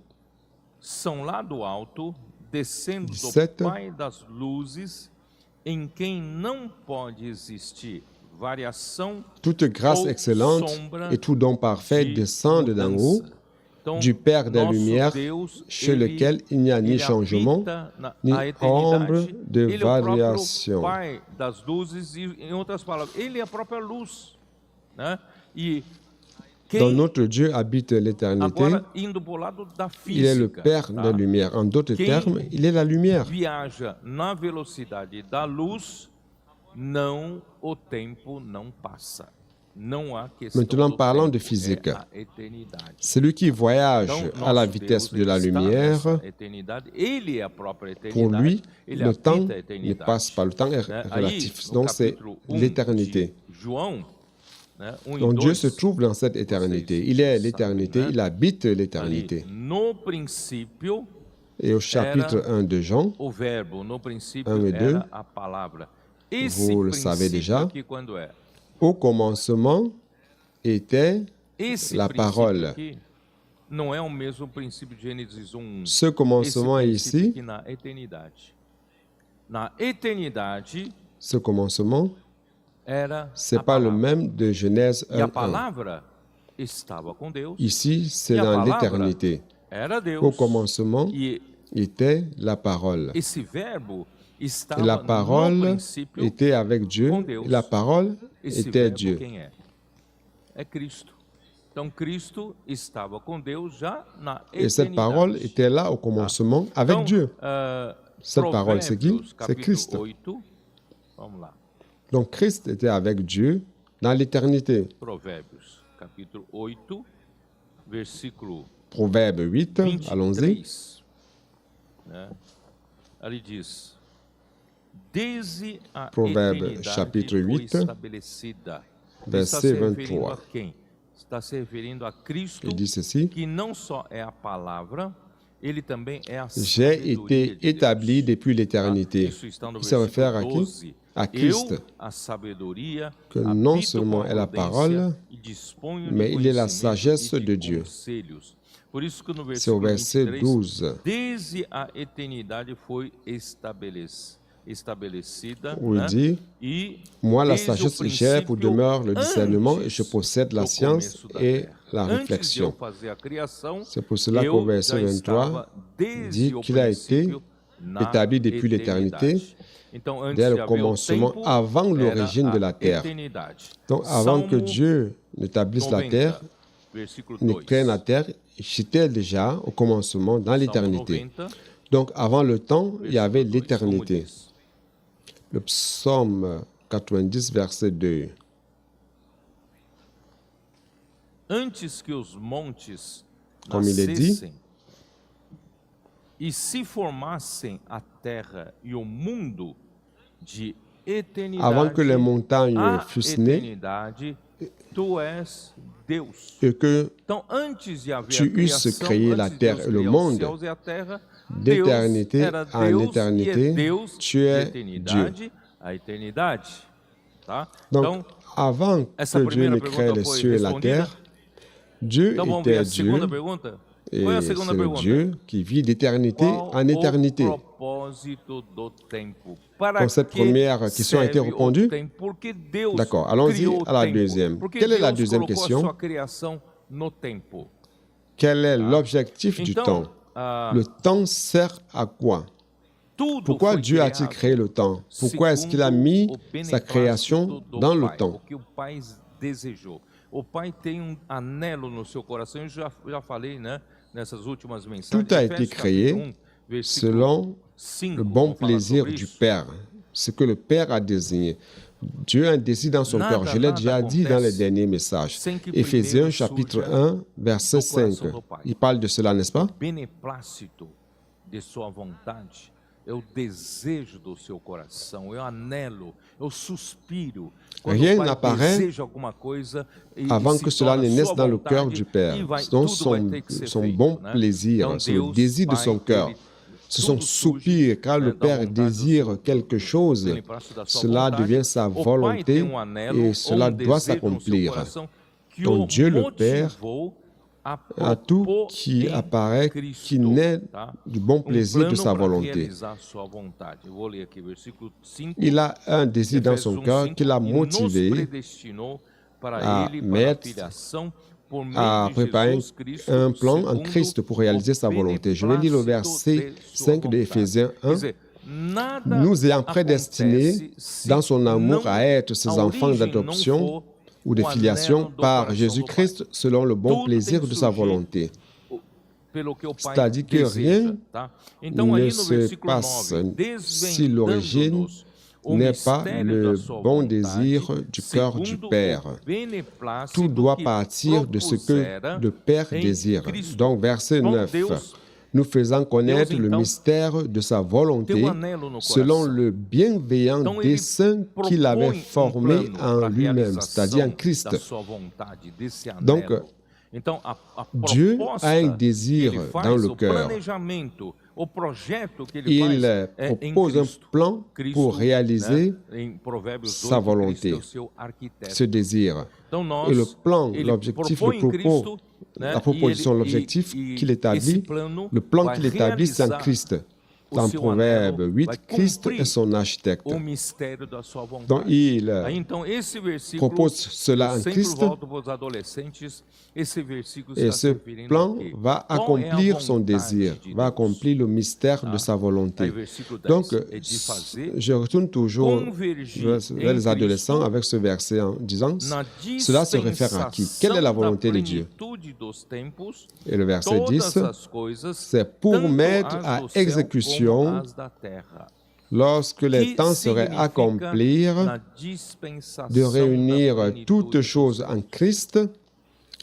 são lá do alto, descendo 17. do Pai das luzes, em quem não pode existir variação toute grâce ou excellente sombra et tout don parfait de descendent d'en haut, mudança. Então, du Père des nosso Lumières, Deus, chez lequel il n'y a ni ele changement, habita ni a eternidade. ombre de Ele é o próprio variation. Pai das luzes, e em outras palavras, ele é a própria luz, né? E Donc quem notre Dieu habite l'éternité, agora indo para o lado da il est le física, Père tá? des Lumières. En d'autres Quem termes, il est la lumière. viaja na velocidade da luz, o tempo não passa. Não há questão Maintenant, do parlons tempo, de physique. é a eternidade. Celui qui voyage Então, à la nosso vitesse Deus, de la ele está lumière, nessa eternidade, ele é a própria eternidade, pour lui, ele le temps habita a ne eternidade. passe pas, le temps est Né? relatif. Aí, no Donc c'est capítulo l'éternité. de João, né, 1 e Donc Dieu 2, se trouve dans cette éternité. vocês Il est sabem, l'éternité, né? il habite Ali, l'éternité. no princípio, Et au chapitre 1 de Jean, o verbo, no princípio, 1 et 2, era a palavra. Esse vous le savez princípio déjà, aqui, quando é? au commencement était Esse la princípio parole. aqui não é o mesmo princípio de Gênesis 1. Ce Esse commencement princípio ici, aqui na eternidade. Na eternidade ce commencement, era ce n'est a pas le palavra. même de Genèse E a 1.1. palavra estava com Deus. Ici, c'est E a dans palavra l'éternité. era Deus. Au commencement E était la parole. esse verbo Et estava la no parole princípio. était avec Dieu. com Deus. Et la parole Esse était verbo Dieu. quem é? É Cristo. Então Cristo estava com Deus já na eternidade. Et cette parole était là au commencement avec Então, Dieu. Cette parole, c'est qui? Provérbios, C'est Christ. capítulo 8. Vamos lá. Donc Christ était avec Dieu dans l'éternité. Provérbios, capítulo 8, versículo Proverbe 8, allons-y. 23. Né? Ali diz: desde a Proverbe, eternidade chapitre foi 8, estabelecida. verset Está se referindo 23. a quem? Está se referindo a Cristo, Il dit ceci. que não só é a palavra, ele também é a J'ai sabedoria été de établi Deus. depuis l'éternité. Isso está no Il se réfère à versículo qui? 12. À Christ, Eu, a sabedoria, que habito non com seulement a est la prudência parole, e disponho de mais il est la conhecimento sagesse e de Dieu. conselhos. Por isso que no C'est au versículo verset 23, 12 desde a eternidade foi estabelecida, où il né? dit E Moi, la desde o sagesse, j'ai pour princípio, demeure le discernement et antes je possède la do science começo da et terra. la Antes de eu réflexion. fazer a criação, C'est pour cela qu'au eu verset já 23, estava desde dit o qu'il a été princípio na établi depuis l'éternité, eternidade. Então, antes dès de le haver o commencement, tempo, avant era l'origine de a la terre. eternidade. Donc, avant que Salmo Dieu n'établisse la 90, terre, versículo ne 2. crée la terre, j'étais déjà au commencement dans Salmo l'éternité. 90, Donc, avant le temps, il y avait versículo 2, como l'éternité. diz? Le psaume 90, verset 2. Antes que os montes Como il est dit, nascessem E se formassem a terra e o mundo de eternidade avant que les montagnes a fussent nées eternidade, tu és Deus. et que Então, antes de haver tu a eusses criação, créé la antes de terre Deus et le criar os monde, céus e a terra, d'éternité Deus era en Deus éternité, e é Deus tu de es eternidade a eternidade. Tá? Donc, Então, avant essa que Dieu primeira ne crée pergunta les foi cieux et la respondida. terre, Dieu Então vamos ver était a segunda Dieu pergunta. et Qual é a c'est segunda le pergunta? Dieu qui vit d'éternité Qual en éternité. o propósito do tempo? Para Donc, cette que première question a été serve répondue. o tempo? Porque Deus D'accord, allons-y criou o à la tempo. deuxième. Porque Quelle est la Deus deuxième colocou question? a sua criação no tempo. Quel est l'objectif du Então, temps? Le temps sert à quoi? tudo Pourquoi foi Dieu a-t-il criado créé le temps? Pourquoi est-ce qu'il a segundo mis o sa beneplácito création do dans le Pai, temps? o que o Pai desejou. O Pai tem anelo no seu coração, eu já falei, né, nessas últimas mensagens. Tout a été Efésios créé capítulo 1, versículo selon 5, le bon vamos falar plaisir sobre du isso. Père, ce que le Père a désigné. Dieu a un désir dans son Nada, cœur. Je l'ai nada déjà dit dans les acontece derniers messages. sem que Éphésiens primeiro chapitre surja 1, verset do 5. coração do Pai. Il parle de cela, n'est-ce pas? Beneplácito de sua vontade é o desejo do seu coração, é o anelo, é o suspiro. Quando Rien o Pai n'apparaît deseja alguma coisa e avant se que cela torna ne naisse sua dans le cœur vontade, du Père. e vai, Donc tudo vai ter que ser son feito, bon né? plaisir, Então, c'est le Deus, désir de Pai, son cœur. ele- C'est son tudo surge, soupir. Quand né, le da Père vontade do désire seu quelque chose, beneplácito da sua cela vontade. devient sa O Pai volonté tem um anelo, et cela doit desejo no seu s'accomplir. coração que Donc o Dieu le Père motivou à tout propor qui em apparaît, Cristo, qui naît tá? du bon plaisir de plano sa para volonté. realizar sua vontade. Eu vou ler aqui, versículo 5. Il a un désir dans son Efésios cœur 1:5, qui l'a e nos motivé predestinou para à ele, para a mettre, filiação, por meio à de préparer Jesus Cristo, un plan en segundo Christ pour réaliser o sa volonté. Je vais lire le beneplácito verset de sua 5 de vontade. Éphésiens Quer 1. dizer, nada Nous ayant prédestinés acontece se dans son amour não- à être ses a enfants origem não d'adoption for ou de o filiation anelo do par coração Jésus-Christ do selon le bon Tudo plaisir tem de que sa surgir volonté. pelo que o Pai C'est-à-dire que deseja, rien tá? Então, ne aí no se versículo passe 9, si l'origine desvendando-nos o n'est pas mistério le da sua bon vontade, désir du cœur du segundo Père. o beneplácito Tout doit que partir de ce que propusera le Père em désire. Cristo. Donc, verset Então, 9. Deus Nous faisant connaître Deus, le então, mystère de sa volonté tem um anelo no selon coração. le bienveillant Então, ele dessein qu'il avait propõe formé plano en para a lui-même, realização c'est-à-dire en Christ. da sua vontade, desse anelo. Donc, então, a Dieu proposta a un que désir ele faz, dans le o cœur. planejamento, o projeto que ele Il faz é em propose un Cristo. plan Cristo, pour réaliser né, em Provérbios sa 2, volonté, Cristo é o seu arquiteto. ce désir. Então, nós, Et le plan, ele l'objectif, propõe le em propos, Cristo, né, la proposition, e ele- l'objectif e qu'il esse établit, plano le plan vai qu'il établit, c'est en realizar Christ. o Dans seu Proverbe anelo, 8, vai Christ cumprir est son architecte. o mistério da sua vontade. Donc, il Aí, então, esse versículo, propose cela eu en sempre Christ, volto para os adolescentes, esse versículo et está ce se referindo plan ao quê? va Qual é a accomplir son vontade désir, de va Deus? accomplir le mystère de sa Aí, volonté. versículo 10, Donc, é de fazer je retourne toujours convergir vers les em adolescents Cristo avec ce verset en disant, na cela se réfère à qui? Quelle est la dispensação da volonté de Dieu? plenitude dos tempos, Et le verset 10, todas as coisas, c'est pour tanto mettre as à do céu exécution como as da terra. lorsque les Que temps seraient significa accomplis na dispensação de da réunir plenitude toutes dos choses en Christ,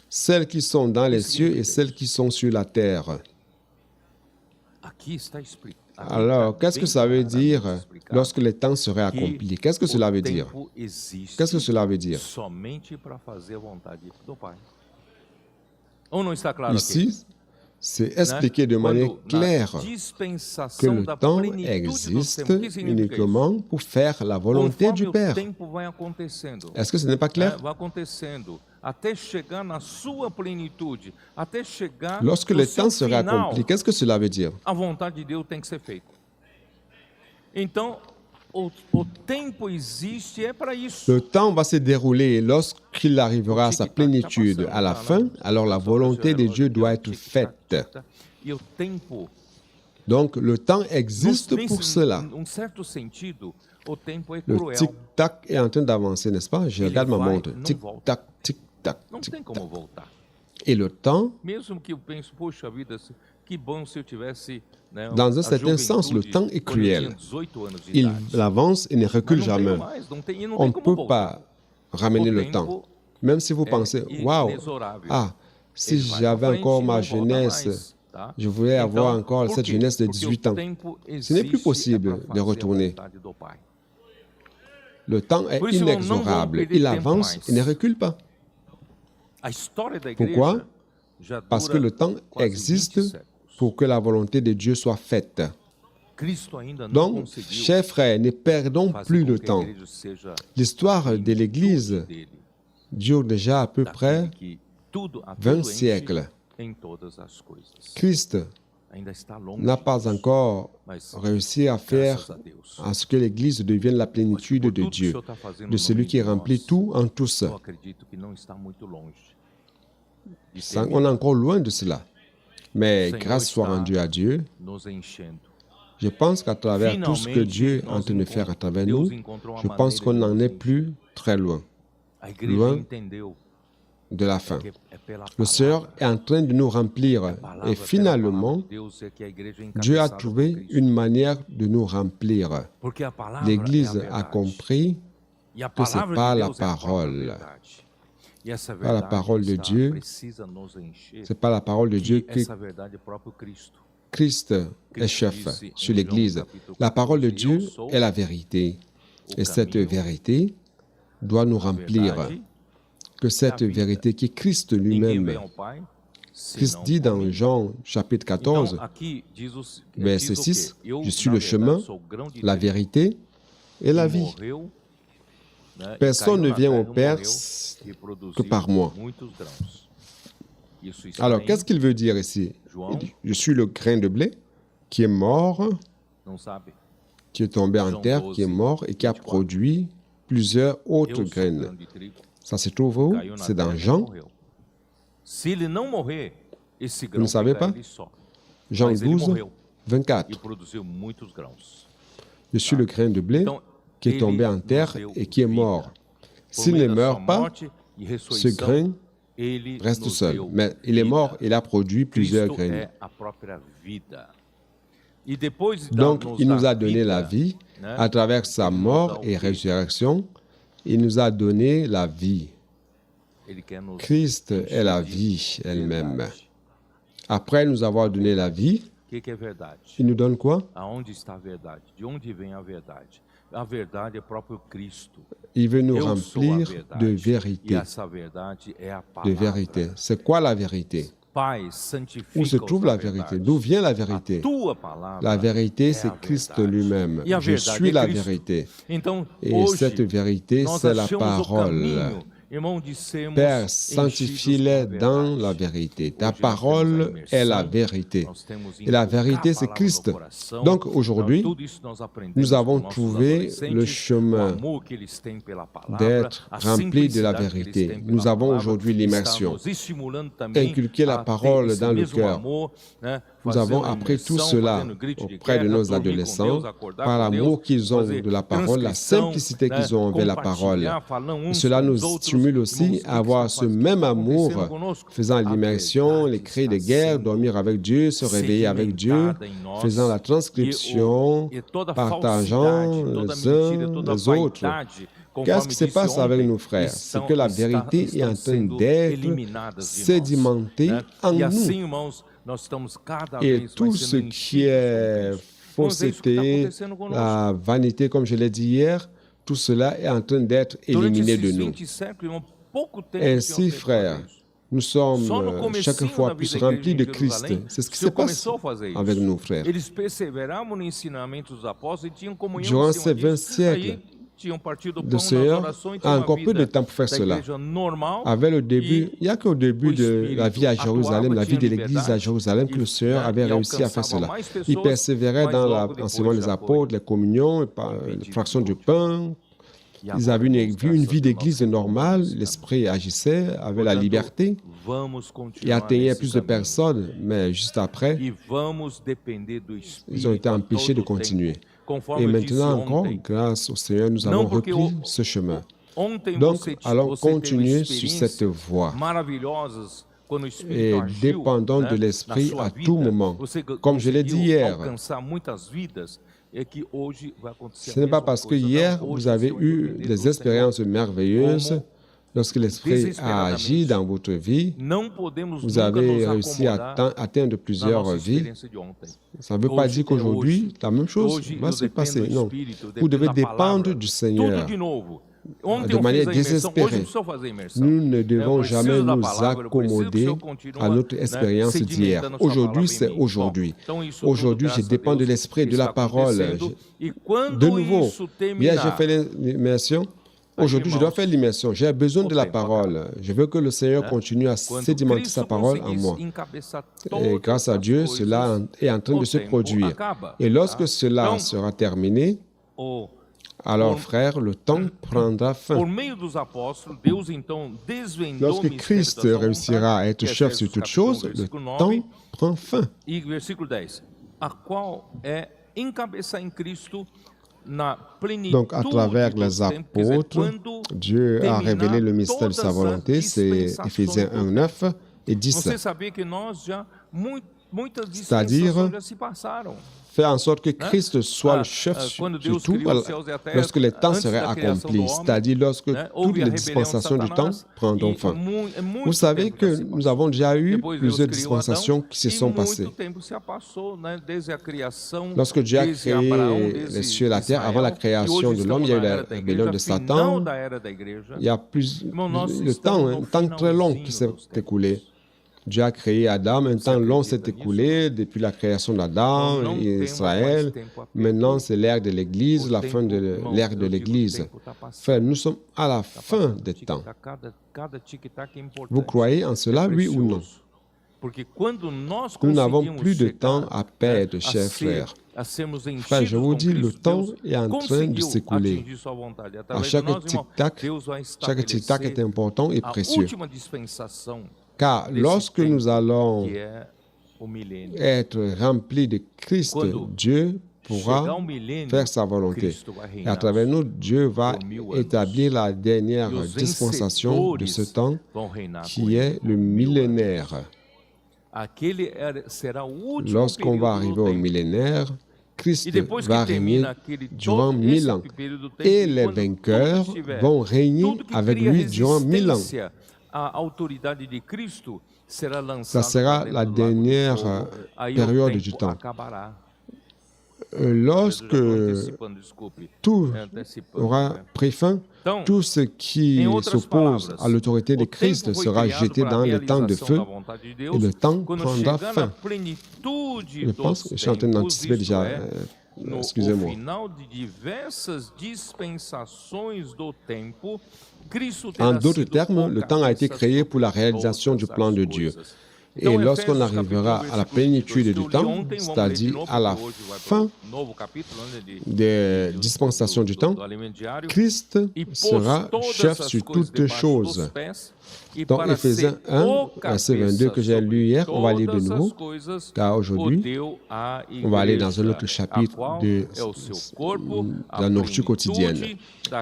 celles qui sont dans les cieux et significa celles qui sont sur la terre. Aqui está escrito. Aqui Alors, está qu'est-ce que bem ça veut claramente dire explicado lorsque les temps seraient accomplis? Qu'est-ce que que cela o veut dire? tempo existe Qu'est-ce que cela veut dire? somente para fazer a vontade do Pai. Ou não está claro aqui? Ici, c'est expliqué de Quando manière na claire que dispensação le da temps plenitude dos existe tempos. O que significa isso? uniquement pour faire la volonté Conforme du o Père. tempo vai acontecendo, Est-ce que ce n'est pas clair? vai acontecendo, até chegar na sua plenitude, até chegar Lorsque no le seu temps sera final, accompli, qu'est-ce que cela veut dire? a vontade de Deus tem que ser feita. Então, o tempo existe é para isso. Le temps va se dérouler et lorsqu'il arrivera à sa plénitude à la fin, alors la volonté de Dieu doit être faite. E o tempo, Donc le temps existe pour cela. num certo sentido, o tempo é Le cruel. tic-tac est en train d'avancer, n'est-ce pas? Je regarde ma vai, montre. não Tic-tac, tic-tac, Não tem como tic-tac. voltar. Et le temps, Mesmo que eu pense, poxa vida, que bom se eu tivesse, né, dans un a certain sens, le juventude temps est quando eu tinha cruel. 18 anos de il idade. avance et ne Mas recule não tenho jamais. mais, não tem, e não On tem ne como peut voltar. pas ramener O le tempo temps. Même si vous pensez, waouh, inexorável. ah, si Ele vai j'avais pra frente encore e ma não volta jeunesse mais. Je voulais avoir encore cette jeunesse de 18 ans. Ce n'est plus possible de retourner. Le temps est inexorable. Il avance et ne recule pas. Pourquoi? Parce que le temps existe pour que la volonté de Dieu soit faite. Donc, chers frères, ne perdons plus le temps. L'histoire de l'Église dure déjà à peu près 20 siècles. Christ n'a pas encore réussi à faire à ce que l'Église devienne la plénitude de Dieu, de celui qui remplit tout en tous. On est encore loin de cela. Mais grâce soit rendue à Dieu, je pense qu'à travers tout ce que Dieu est en train de faire à travers nous, je pense qu'on n'en est plus très loin. Loin de la fin. Le Seigneur est en train de nous remplir. Et finalement, Dieu a trouvé une manière de nous remplir. L'Église a compris que ce n'est pas la parole. Pas la parole de Dieu. Ce n'est pas la parole de Dieu que Christ est chef sur l'Église. La parole de Dieu est la vérité. Et cette vérité doit nous remplir. Que cette vérité qui est Christ lui-même. Christ dit dans Jean chapitre 14, verset 6, « Je suis le chemin, la vérité et la vie. Personne ne vient au Père que par moi. » Alors, qu'est-ce qu'il veut dire ici? Il dit, « Je suis le grain de blé qui est mort, qui est tombé en terre, qui est mort et qui a produit plusieurs autres graines. » Ça se trouve où? C'est dans Jean. Vous ne savez pas? Jean 12, 24. Je suis le grain de blé qui est tombé en terre et qui est mort. S'il ne meurt pas, ce grain reste seul. Mais il est mort, il a produit plusieurs graines. Donc, il nous a donné la vie à travers sa mort et résurrection. Il nous a donné la vie. Christ est la vie elle-même. Après nous avoir donné la vie, il nous donne quoi? Il veut nous remplir de vérité. De vérité. C'est quoi la vérité? Où se trouve la vérité? D'où vient la vérité? La vérité, c'est Christ lui-même. Je suis la vérité. Et cette vérité, c'est la parole. Père, sanctifie-les dans la vérité. Ta parole est la vérité. Et la vérité, c'est Christ. Donc aujourd'hui, nous avons trouvé le chemin d'être remplis de la vérité. Nous avons aujourd'hui l'immersion. Inculquer la parole dans le cœur. Nous avons appris tout cela auprès de nos adolescents par l'amour qu'ils ont de la parole, la simplicité qu'ils ont envers la parole. Et cela nous stimule aussi à avoir ce même amour, faisant l'immersion, les cris de guerre, dormir avec Dieu, se réveiller avec Dieu, faisant la transcription, partageant les uns les autres. Qu'est-ce qui se passe avec nos frères? C'est que la vérité est en train d'être sédimentée en nous. Et tout ce qui est fausseté, la vanité, comme je l'ai dit hier, tout cela est en train d'être éliminé de nous. Ainsi, frères, nous sommes chaque fois plus remplis de Christ. C'est ce qui se passe avec nos frères. Durant ces 20 siècles, le Seigneur a encore peu de temps pour faire cela. Avec le début, il n'y a qu'au début de la vie à Jérusalem, la vie de l'Église à Jérusalem, que le Seigneur avait réussi à faire cela. Il persévérait dans l'enseignement des apôtres, les communions, les fractions du pain. Ils avaient une vie d'église normale, l'esprit agissait, avait la liberté et atteignait plus de personnes, mais juste après, ils ont été empêchés de continuer. Et maintenant encore, grâce au Seigneur, nous avons repris ce chemin. Donc, allons continuer sur cette voie et dépendons de l'Esprit à tout moment. Comme je l'ai dit hier, ce n'est pas parce que hier, vous avez eu des expériences merveilleuses Lorsque l'Esprit a agi dans votre vie, vous avez réussi à atteindre plusieurs vies. Ça ne veut pas dire qu'aujourd'hui, la même chose va se passer. Non. Vous devez dépendre du Seigneur de manière désespérée. Nous ne devons jamais nous accommoder à notre expérience d'hier. Aujourd'hui, c'est aujourd'hui. Aujourd'hui, je dépends de l'Esprit, de la parole. De nouveau, hier, j'ai fait l'immersion. Aujourd'hui, je dois faire l'immersion. J'ai besoin de la parole. Je veux que le Seigneur continue à sédimenter sa parole en moi. Et grâce à Dieu, cela est en train de se produire. Et lorsque cela sera terminé, alors, frère, le temps prendra fin. Lorsque Christ réussira à être chef sur toutes choses, le temps prend fin. Donc, à travers les apôtres, Dieu a révélé le mystère de sa volonté, c'est Éphésiens 1, 9 et 10. C'est-à-dire faire en sorte que Christ soit le chef sur tout lorsque les temps seraient accomplis, c'est-à-dire lorsque toutes les dispensations du temps prendront fin. Vous savez que nous avons déjà eu plusieurs dispensations qui se sont passées. Lorsque Dieu a créé les cieux et la terre, avant la création de l'homme, il y a eu la rébellion de Satan. Il y a le temps, un temps très long qui s'est écoulé. Dieu a créé Adam, un temps long s'est écoulé depuis la création d'Adam et d'Israël. Maintenant, c'est l'ère de l'Église, la fin de l'ère de l'Église. Frère, nous sommes à la fin des temps. Vous croyez en cela, oui ou non? Nous n'avons plus de temps à perdre, chers frères. Frère, je vous dis, le temps est en train de s'écouler. À chaque tic-tac est important et précieux. Car lorsque nous allons être remplis de Christ, Dieu pourra faire sa volonté. Et à travers nous, Dieu va établir la dernière dispensation de ce temps, qui est le millénaire. Lorsqu'on va arriver au millénaire, Christ va régner durant 1000 ans. Et les vainqueurs vont régner avec lui durant 1000 ans. Ça sera la dernière période du temps. Lorsque tout aura pris fin, tout ce qui s'oppose à l'autorité de Christ sera jeté dans le temps de feu et le temps prendra fin. Je pense que je suis en train d'anticiper déjà. Excusez-moi. En d'autres termes, le temps a été créé pour la réalisation du plan de Dieu. Et lorsqu'on arrivera à la plénitude du temps, c'est-à-dire à la fin des dispensations du temps, Christ sera chef sur toutes choses. Dans Éphésiens 1, verset 22 que j'ai lu hier, on va lire de nouveau, car aujourd'hui, on va aller dans un autre chapitre de la nourriture quotidienne.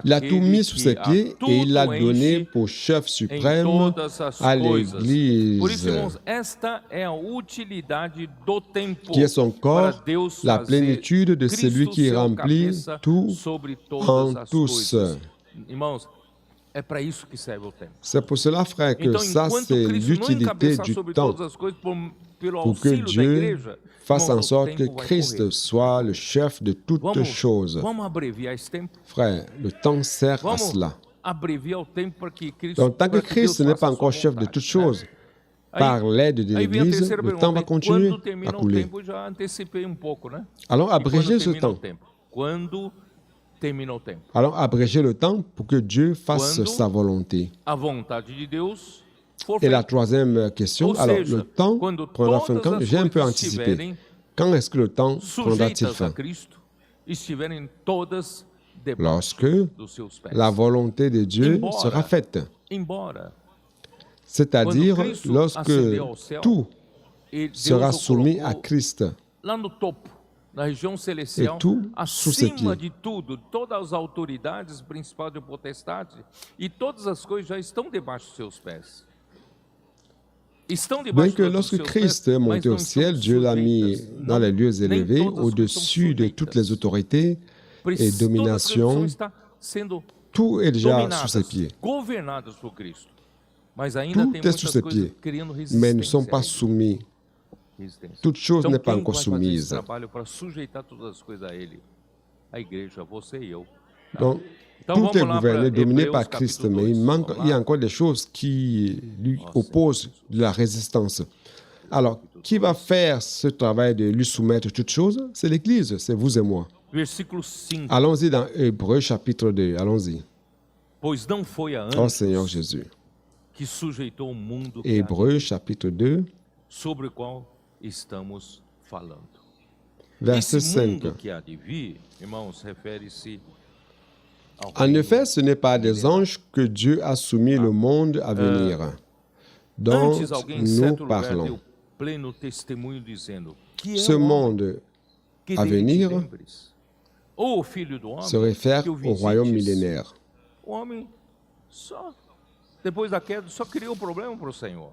Il a tout mis sous ses pieds et il l'a donné pour chef suprême à l'Église, qui est son corps, la plénitude de celui qui remplit tout en tous. C'est pour cela, frère, que ça, c'est l'utilité du temps, pour que Dieu fasse en sorte que Christ soit le chef de toutes choses. Frère, le temps sert à cela. Donc, tant que Christ n'est pas encore chef de toutes choses, par l'aide de l'Église, le temps va continuer à couler. Allons abréger ce temps. Allons abréger le temps pour que Dieu fasse sa volonté. Et la troisième question, alors le temps prendra fin quand? J'ai un peu anticipé. Quand est-ce que le temps prendra-t-il fin? Lorsque la volonté de Dieu sera faite. C'est-à-dire lorsque tout sera soumis à Christ. Et tout sous ses pieds. De tudo, todas as autoridades, principais de potestade, e todas as coisas já estão debaixo dos seus pés. Bien que lorsque Christ est monté au ciel, Dieu l'a mis dans les lieux élevés, au-dessus de toutes les autorités et dominations, Tout est déjà dominadas, sous ses pieds. governadas por Cristo. Mas ainda Tout tem est sous muitas ses coisas pieds, criando mais ne sont resistência. pas soumis. Resistência. Toute chose Então n'est pas quem encore vai fazer esse soumise. trabalho para sujeitar todas as coisas a Ele? A igreja, você e eu. Tá? Donc, Então tout vamos est lá gouverné, para dominé Hebreus par Christ, capítulo mais 2. il y a encore des choses qui lui opposent de la résistance. Alors, qui va faire ce travail de lui soumettre toutes choses? C'est l'Église, c'est vous et moi. Versículo 5. Allons-y dans Hébreux chapitre 2, allons-y. Pois não foi a Oh Seigneur anjos Jésus. que sujeitou o mundo que há Hébreux chapitre 2, sobre o qual estamos falando. verset Esse 5. mundo que há de vir, irmãos, refere-se ao En reino. effet, ce n'est pas des anges que Dieu a soumis le monde à venir, dont Antes alguém em nous certo lugar parlons. deu pleno testemunho dizendo que Ce é o homem monde que à dele te venir lembres. Ou o filho do homem se réfère que o au royaume visites. millénaire. O homem só, depois da queda, só criou problema para o Senhor.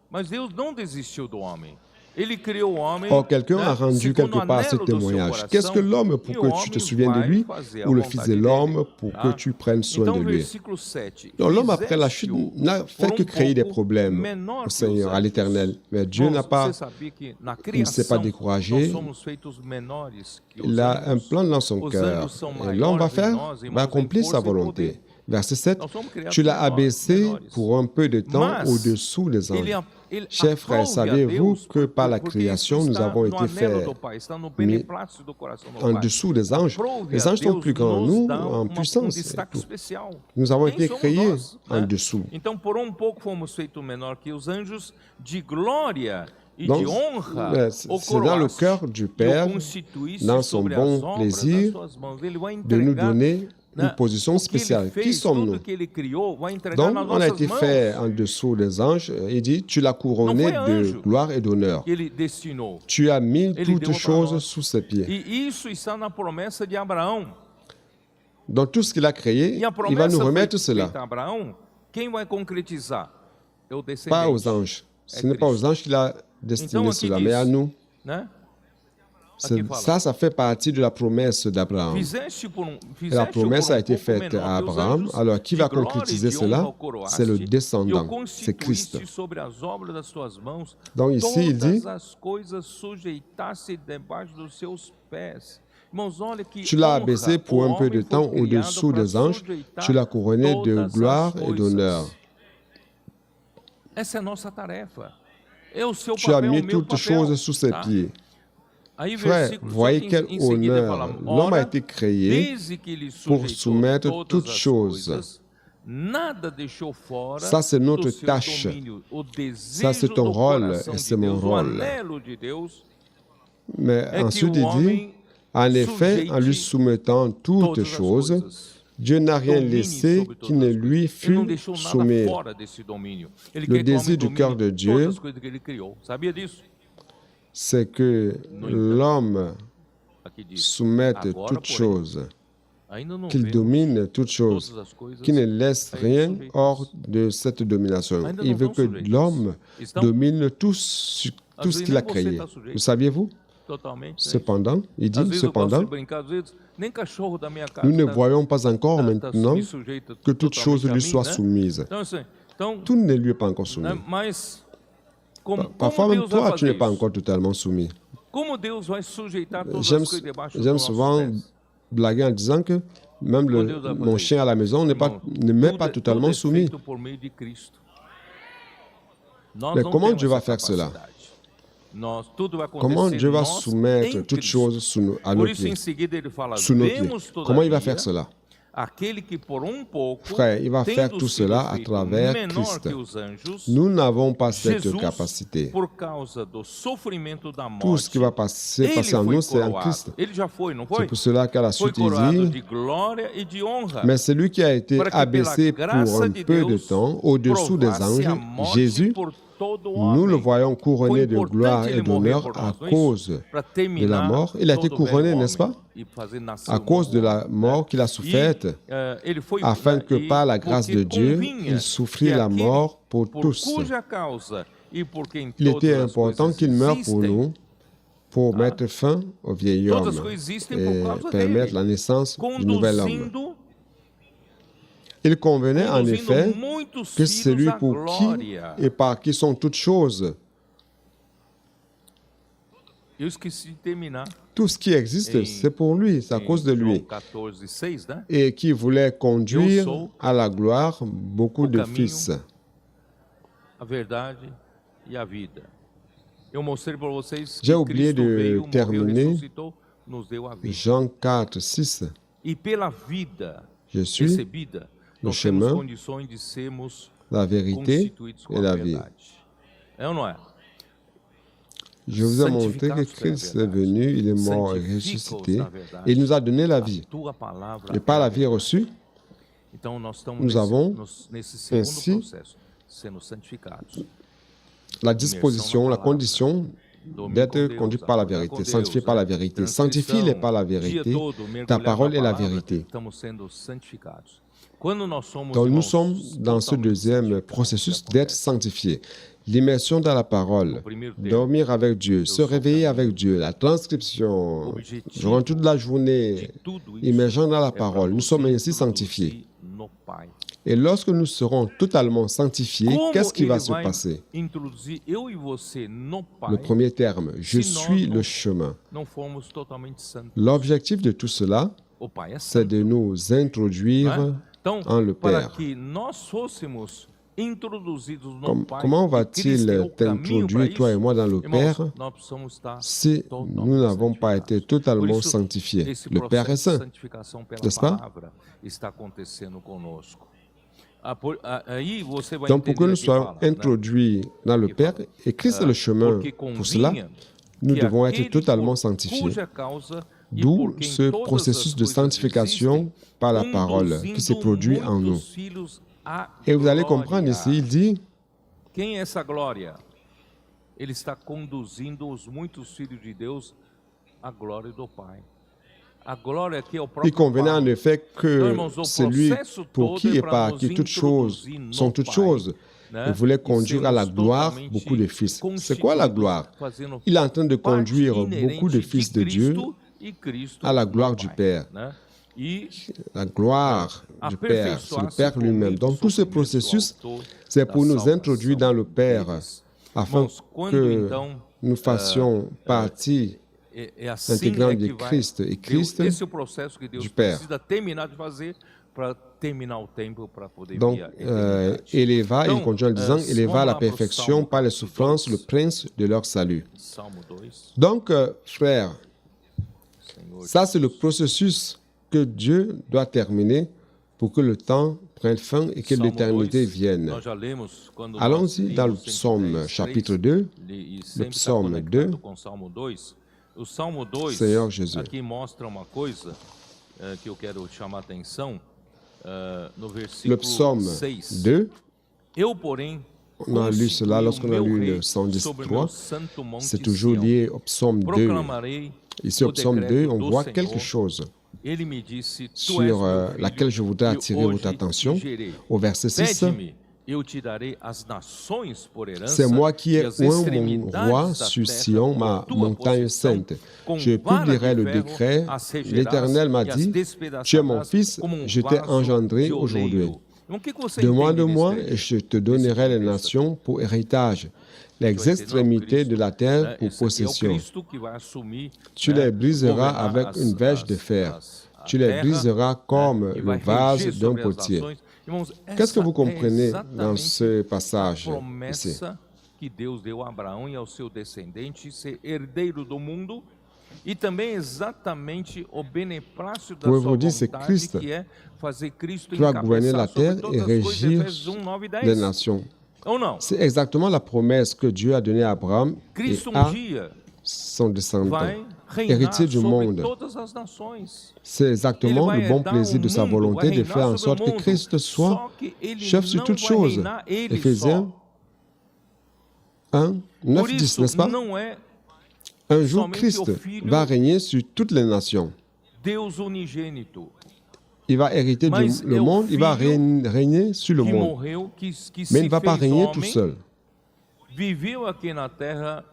Mas Deus não desistiu do homem. Ele criou o homem. Or, quelqu'un a rendu segundo quelque o part ce anelo do seu témoignage. coração, Qu'est-ce que l'homme pour e o que tu te homem souviennes de vai lui, fazer a ou le vontade Fils de dele, l'homme pour tá? que tu prennes soin Então, de lui? versículo 7. Donc, l'homme, après la chute, Fizeste-o n'a fait por que créer des pouco problèmes menor au que os Seigneur, à anjos. l'Éternel. Mais Dieu Irmãos, n'a pas, você sabia que na il ne s'est pas criação découragé. nós somos feitos menores que os Il a un anjos. plan dans son Os cœur. anjos são Et l'homme va maiores que faire, nós, irmãos, va em accomplir sa força e volonté. poder. Verset 7. Nós somos criados Tu l'as menores, abaissé menores. pour un peu de temps Mas, au-dessous des anges. ele Chers frères, aprove a savez-vous Deus, que par la porque création, isso nous está avons no été anelo faits do Pai, está no mis beneplácito do coração do en Pai. dessous des anges. Aprove Les a anges sont Deus plus grands que nos nous dá en puissance. destaque especial. Nous avons Quem été somos créés nós, en né? dessous. Então, por um pouco fomos feitos menor que os anjos, de glória e Donc, de honra c'est o dans le coroaste, cœur du e o Père, constituísse dans son sobre bon as obras plaisir, das suas mãos. Ele vai de nous entregar, donner né, une position o que ele spéciale. Qui fez, sommes-nous? tudo que ele criou, vai entregar Donc, nas on a nossas été mãos. fait en dessous des anges. Il dit, tu l'as couronné Não foi de anjo. gloire et d'honneur. Que ele destinou. Tu as mis Ele toutes deu para choses nós. sous ses pieds. E isso está na promessa de Abraão. Dans tout ce qu'il a créé, E a il va promessa nous foi remettre feita cela. a Abraão. Quem vai concretizar? É o Pas descendente. aux anges. Ce É n'est pas aux Cristo. anges qu'il a destiné Então, aqui cela, mais à diz, nous. né? C'est- Aqui fala. Ça fait partie de la promesse d'Abraham. Fizeste por Et la fizeste-o promesse por a été pouco faite menor à que os Abraham. anjos, Alors, qui de va glória e concrétiser de cela? honra o coroaste, C'est le e o descendant, c'est Christ. constituíste sobre as obras das tuas mãos, Donc ici, il dit, todas as coisas sujeitasse debaixo dos seus pés. Irmãos, olha que tu l'as honra, abaissé pour o un peu de homem temps foi au-dessous criado des para anges. sujeitar Tu l'as couronné de todas as gloire et coisas. d'honneur. Essa é a nossa tarefa. É o seu Tu as papel, mis o meu toutes papel. choses sous ses tá? pieds. Aí, Frère, versículo, voyez só que quel em seguida ele fala, honneur. L'homme a ora, été créé desde que ele pour sujeitou soumettre todas toutes as choses. coisas, nada deixou fora Ça, c'est notre do seu tâche. domínio. O Ça, c'est desejo ton do rôle coração et de c'est mon Deus, o rôle. anelo de Deus, Mais é que ensuite, o il dit, homem en effet, en lui sujeite soumettant toutes todas as choses, coisas. Dieu n'a rien Domine laissé sobre qui todas ne as lui coisas. Ele não fût deixou nada soumis. fora desse domínio. Ele Le quer que o homem désir du domine cœur de Dieu, todas as coisas que ele criou. Sabia disso? C'est que l'homme Aqui diz, soumette agora, toutes porém, choses, ainda não qu'il vemos domine toutes choses, todas as coisas qu'il ne laisse a ele rien sujeitas. hors de cette domination. Ainda Il não veut estão que sujeitas. l'homme Estão domine tout ce vezes qu'il a nem você créé. está sujeito. Vous saviez-vous? totalmente. né? Cependant, il Às dit, vezes eu gosto cependant, de brincar, às vezes nem cachorro da minha casa nous ne tá- voyons pas encore tá maintenant me sujeita que toutes totalmente choses a lui mim, soient né? soumises. Então, assim, então, Tout ne lui est pas encore soumis. né, mas como Parfois même Deus vai toi, tu fazer n'es pas isso? encore totalement soumis. Como Deus vai sujeitar todas J'aime as coisas debaixo dos j'aime nossos souvent pés? blaguer en disant que même Como Deus vai mon fazer chien isso? à la maison n'est Irmão, ne m'est tudo pas é- totalement tudo é soumis. feito por meio de Cristo. Nós Mais não comment temos Dieu va essa faire cela? capacidade. Nós, tudo vai Comment acontecer Dieu va nós soumettre em toutes Cristo. choses à Por nos isso, pieds, em seguida, ele fala, sous nos pieds? vemos Comment il va todavia faire cela? aquele que por pouco, Frère, il va faire tendo tout sido cela à feito travers menor Christ. que os anjos, Nous n'avons pas cette Jesus, capacité. por causa do sofrimento da Tout morte, ce qui va passer ele en foi nous, c'est en coroado. Christ. Ele já foi, não C'est foi? pour cela qu'à la Foi suite, il coroado dit, de glória e de honra. mais celui qui a été Para que abaissé pela pour graça un de peu de Deus temps au-dessous des provasse a anges, morte Jésus, por todo nous le homem. voyons couronné Foi de importante gloire ele et morrer d'honneur por à nós, não é cause isso? Para de la terminar mort. Il a été todo o velho couronné, homem n'est-ce pas? e fazer nascer À o cause de novo la homem, mort né? qu'il a soufferte, Ele foi, afin que e par la grâce porque de Dieu, convinha il souffrit que la aquele mort pour por tous. cuja causa e por quem Il todas était as important coisas qu'il meure pour existem, nous, pour mettre fin au vieil todas homme as coisas existem por et causa permettre dele, la naissance du nouvel homme. conduzindo Il convenait en conduzindo effet muitos que filhos celui à pour qui glória. et par qui sont toutes choses, Eu esqueci de terminar tout ce qui existe, c'est pour lui, c'est à em cause de João lui. 14:6, né? Et qui voulait conduire sou à la gloire beaucoup o de caminho, fils. a verdade e a vida. Eu mostrei para vocês que J'ai oublié Cristo de veio, morreu, terminer ressuscitou, nos deu a vida. Jean 4, 6. E pela vida Je suis recebida, le nós temos chemin, condições de sermos la vérité constituídos com et a la vie. verdade. É ou não é? Je vous ai montré que Santificados pela Christ est verdade. venu, il est mort et Santifica-os ressuscité, na verdade. et il nous a donné la A vie. tua palavra Et é par a la vie verdade. reçue, Então nós estamos Nous avons nesse segundo ainsi processo, sendo santificados. la disposition, la condition Dormir d'être com conduit Deus, par la acordar vérité, com sanctifié Deus, par la né? vérité, Transcrição, sanctifie-les par la dia vérité. todo, Ta mergulhar parole na est la palavra, vérité. Estamos sendo santificados. Quando nós somos, Donc nous irmãos, sommes dans ce totalmente deuxième santificados, processus o que d'être acontece? sanctifié. L'immersion dans la parole, dormir avec Dieu, se réveiller avec Dieu, la transcription, durant toute la journée, Tudo isso immergeant dans la é para parole, nous nos sommes ainsi introduzir sanctifiés. no Pai. Et lorsque nous serons totalement sanctifiés, Como qu'est-ce qui ele va se vai passer? introduzir eu e você no Pai, Le premier terme, je Se nós suis não- le chemin. não formos totalmente santos. L'objectif de tout cela, O Pai é c'est santo. de nous Não introduire é? Então, en le para Père. que nós fôssemos introduzidos no Pai, Comment e Cristo é va-t-il o caminho t'introduire, para toi et isso, moi, dans le irmãos, Père nós precisamos estar si totalmente nous n'avons pas été santificados. totalement Por isso, sanctifiés? esse Le Père est processo de saint. santificação pela n'est-ce pas? palavra está acontecendo conosco. Aí você vai Donc, pour que entender nous aqui soyons fala, né? introduits dans le Père, et Christ est le chemin Porque pour cela, convinha nous que devons être aquele totalement por sanctifiés. cuja causa e D'où por quem ce todas processus as de coisas sanctification existem, par la parole qui se produit en nous. conduzindo muitos filhos à Et vous allez glória. comprendre ici, il dit, Quem é essa glória? Ele está conduzindo os muitos filhos de Deus à glória do Pai. A glória aqui é o próprio il convenait en Pai. effet Então, que irmãos, o celui processo pour todo qui é et para par nos qui toutes choses introduzir no sont toutes Pai, choses, né? il voulait E conduire à la sermos gloire totalmente beaucoup de fils. C'est quoi la gloire? fazendo Il est en train de parte conduire inerente beaucoup de fils de Dieu Cristo e Cristo à la no gloire du Pai, Père. né? E La gloire du Père, c'est le aperfeiçoar-se Père por lui-même. meio do Donc tout ce sofrimento do processus, autor c'est da pour nous salvação introduire dans le Père, deles. afin Irmãos, quando que então nous fassions partie é assim intégrante que de vai Christ, et Christ Deus, esse é o processo que Deus du Père. precisa terminar de fazer para terminar o tempo para poder Donc, vir a eternidade. éleva, il Donc, continue en disant, éleva vamos à la lá pro perfection Salmo par les 2. souffrances le prince de leur salut. Salmo 2, Donc, frères, Senhor. ça c'est le processus que Dieu doit terminer pour que le temps prenne fin et que Salmo l'éternité 2, vienne. nós já lemos quando nós Allons-y dans le vimos psaume 110, chapitre 3, 2. e sempre está psaume conectado 2. com o Salmo 2. O Salmo 2 Senhor Jesus. aqui mostra uma coisa que eu quero chamar a atenção no Le versículo psaume 6. 2, Eu, porém, on a lu cela constituí lorsqu'on o a meu lu rei le sobre o meu 113. santo monte C'est toujours Sião. lié au psaume 2. Proclamarei Ici o au psaume 2, decreto on do voit Senhor. quelque chose Ele me disse, tu és sur meu filho, laquelle je voudrais e attirer hoje votre attention. te gerei. Au verset 6, Pede-me, eu te darei as nações por herança. c'est moi qui ai e as oint mon extremidades roi da sur terra Sion, por ma tua montagne possessão. sainte. Com Je vara publierai de le ferro décret. as regerás, L'Éternel m'a e as dit, despedaçarás tu es mon fils, como je t'ai vaso engendré de aujourd'hui. oleiro. Irmão, o que você Demande-moi entende et je te donnerai les nations pour héritage, les extrémités de la terre pour possession. Tu les briseras avec une bêche de fer. Tu les briseras comme le vase d'un potier. Qu'est-ce que vous comprenez dans ce passage ici? Que Deus deu a Abraão e ao seu descendente ser herdeiro do mundo e também exatamente o beneplácito da sua vontade, que é fazer Cristo encabeçar sobre todas as coisas, Efésios 1, 9 e 10. Les nations. Ou não? C'est exactement la promesse que Dieu a donnée à Abraham et Cristo à dia son descendant, vai reinar héritier du sobre monde. todas as nações. C'est exactement Ele le vai bon herdar plaisir de sa mundo, volonté vai de reinar faire en sobre o sorte que mundo. Christ soit Só que ele chef sur não toutes vai choses. reinar ele Éphésiens só. 1, 9, Por 10, isso, n'est-ce pas? não é Un jour, somente Christ o Filho va régner sur toutes les nations. Deus unigênito Il va hériter Mas le é o monde, il va Filho régner sur le que monde. morreu, que Mais se il ne va pas fez régner tout homem, seul. viveu aqui na terra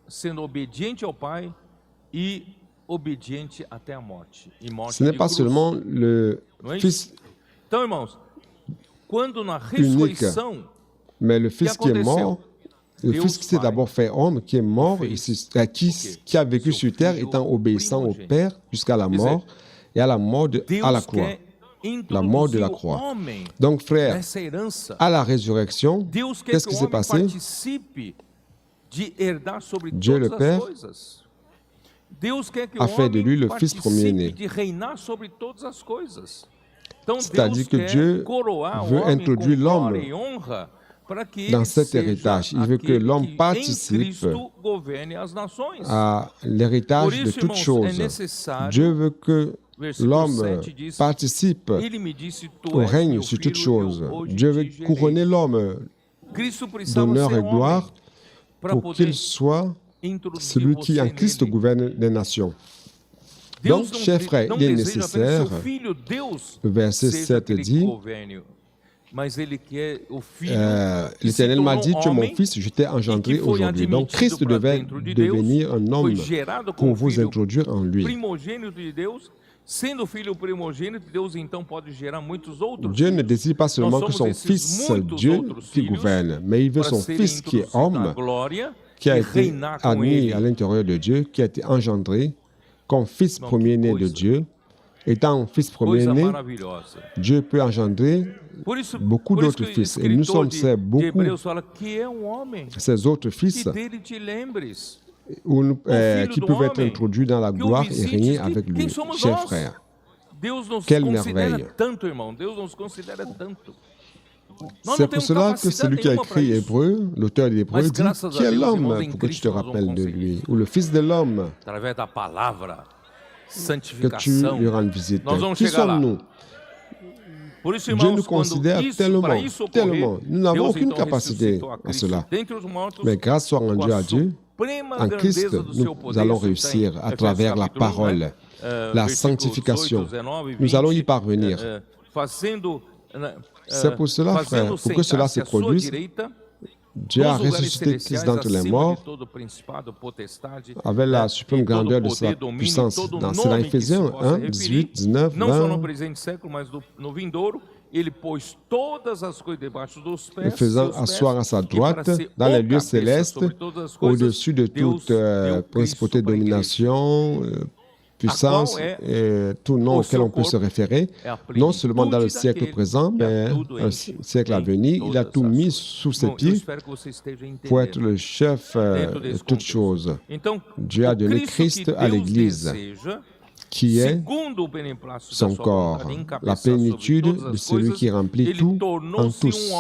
sendo obediente ao Pai e obediente até a morte. E morte Ce n'est de pas cruz. seulement le Não é isso? Fils. Então, irmãos, unique. Mais le Fils qui est mort, le Fils qui s'est d'abord fait homme, qui est mort, qui a vécu sur terre, étant obéissant au Père jusqu'à la mort, et à la mort à la croix. La mort de la croix. Donc, frère, à la résurrection, qu'est-ce qui s'est passé? Dieu le Père a fait de lui le Fils premier-né. C'est-à-dire que Dieu veut introduire l'homme dans cet héritage. Il veut que l'homme participe à l'héritage de toutes choses. Dieu veut que l'homme participe au règne sur toutes choses. Dieu veut couronner l'homme d'honneur et gloire pour qu'il soit celui qui en Christ gouverne les nations. Donc, chers frères, il est nécessaire, le verset 7 dit, l'Éternel m'a dit, tu es mon fils, je t'ai engendré aujourd'hui. Donc, Christ devait devenir un homme pour vous introduire en lui. Dieu ne désire pas seulement que son fils soit Dieu qui gouverne, mais il veut son fils qui est homme, qui a été admis à l'intérieur de Dieu, qui a été engendré comme fils premier-né de Dieu. Étant fils premier-né, Dieu peut engendrer beaucoup d'autres fils. Et nous sommes ces autres fils qui peuvent être introduits dans la gloire et régner avec lui. Chers frères, quelle merveille! C'est pour cela que celui qui a écrit Hébreu, l'auteur de l'Hébreu, dit « Qui est l'homme pour que tu te rappelles de lui ?» Ou « Le Fils de l'homme que tu lui rendes visite. » Qui sommes-nous? Dieu nous considère tellement. Nous n'avons aucune capacité à cela. Mais grâce soit rendue à Dieu, en Christ, nous allons réussir à travers la parole, la sanctification. Nous allons y parvenir. C'est pour cela, frère, pour que cela se produise, Dieu a ressuscité Christ d'entre les morts avec la suprême grandeur de sa puissance. C'est dans Éphésiens 1, 18, 19, 20. Le faisant asseoir à sa droite dans les lieux célestes, au-dessus de toute principauté, domination, puissance et tout nom auquel on peut se référer, non seulement dans le siècle présent, mais un siècle à venir. Il a tout mis sous ses pieds pour être le chef de toutes choses. Dieu a donné Christ à l'Église, qui est son corps, la plénitude de celui qui remplit tout en tous.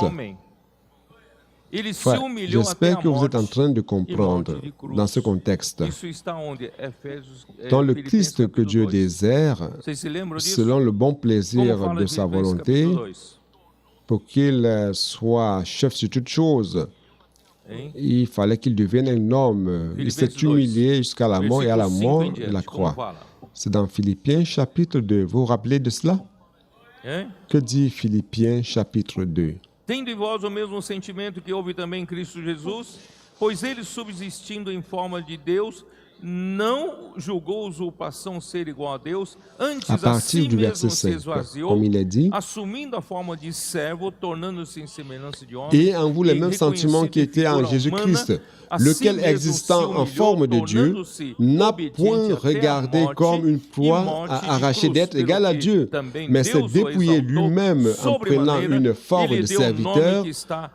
Frère, j'espère que vous êtes en train de comprendre dans ce contexte. Dans le Christ que Dieu désire, selon le bon plaisir de sa volonté, pour qu'il soit chef sur toutes choses, il fallait qu'il devienne un homme. Il s'est humilié jusqu'à la mort et à la mort de la croix. C'est dans Philippiens chapitre 2. Vous vous rappelez de cela? Que dit Philippiens chapitre 2? Tende em vós o mesmo sentimento que houve também em Cristo Jesus, pois ele, subsistindo em forma de Deus, não julgou usurpação ser igual a Deus, antes a si mesmo se esvaziou, assumindo a forma de servo, tornando-se em semelhança de homem. Et en vous les mêmes sentiments qui étaient en Jésus-Christ, lequel existant en forme de Dieu, n'a point regardé comme une proie à arracher d'être égal à Dieu, mais s'est dépouillé lui-même en prenant une forme de serviteur,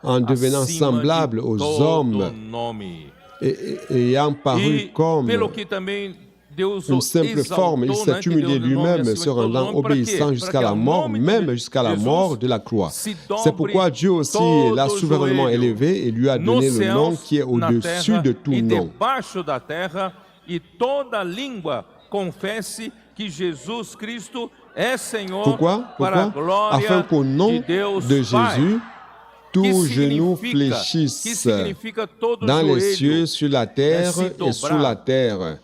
en devenant semblable aux hommes, et ayant paru comme une simple forme, il s'est humilié lui-même, se rendant obéissant jusqu'à la mort, même jusqu'à la mort de la croix. C'est pourquoi Dieu aussi l'a souverainement élevé et lui a donné le nom qui est au-dessus de tout nom. Pourquoi? Afin qu'au nom de Jésus, tout genou fléchisse dans les cieux, sur la terre et sous la terre,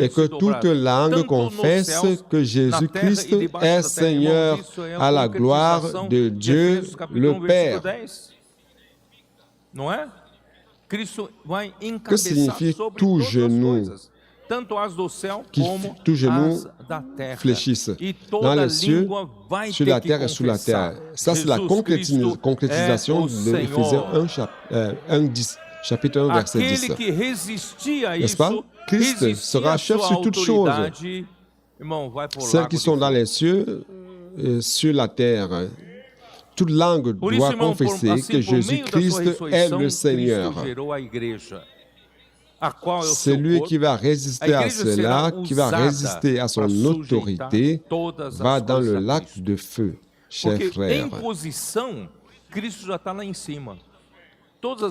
et que toute langue confesse que Jésus-Christ est Seigneur à la gloire de Dieu le Père. Que signifie tout genou? que tout genou fléchisse dans les cieux, sur la terre et sous la terre. Ça, c'est la concrétisation de Éphésiens 1, chapitre 1, verset 10. N'est-ce pas? Christ sera chef sur toutes choses. Ceux qui sont dans les cieux, sur la terre, toute langue doit confesser que Jésus-Christ est le Seigneur. C'est lui qui va résister à cela, qui va résister à son autorité, va dans le lac de feu, chers frères.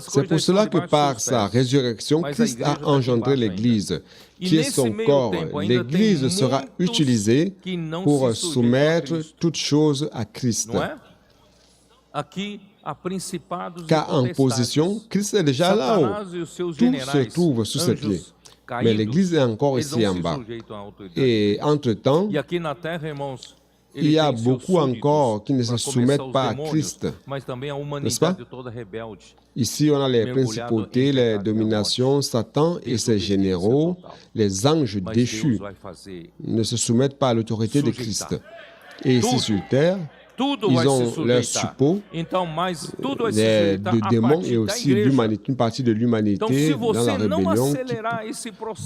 C'est pour cela que par sa résurrection, Christ a engendré l'Église, qui est son corps. L'Église sera utilisée pour soumettre toutes choses à Christ. Car en position, Christ est déjà là-haut. Tout se trouve sous ses pieds. Mais l'Église est encore ici en bas. Et entre-temps, il y a beaucoup encore qui ne se soumettent pas à Christ. N'est-ce pas? Ici, on a les principautés, les dominations, Satan et ses généraux, les anges déchus, ne se soumettent pas à l'autorité de Christ. Et ici sur terre, ils ont leurs suppôts, les démons et aussi une partie de l'humanité dans la rébellion qui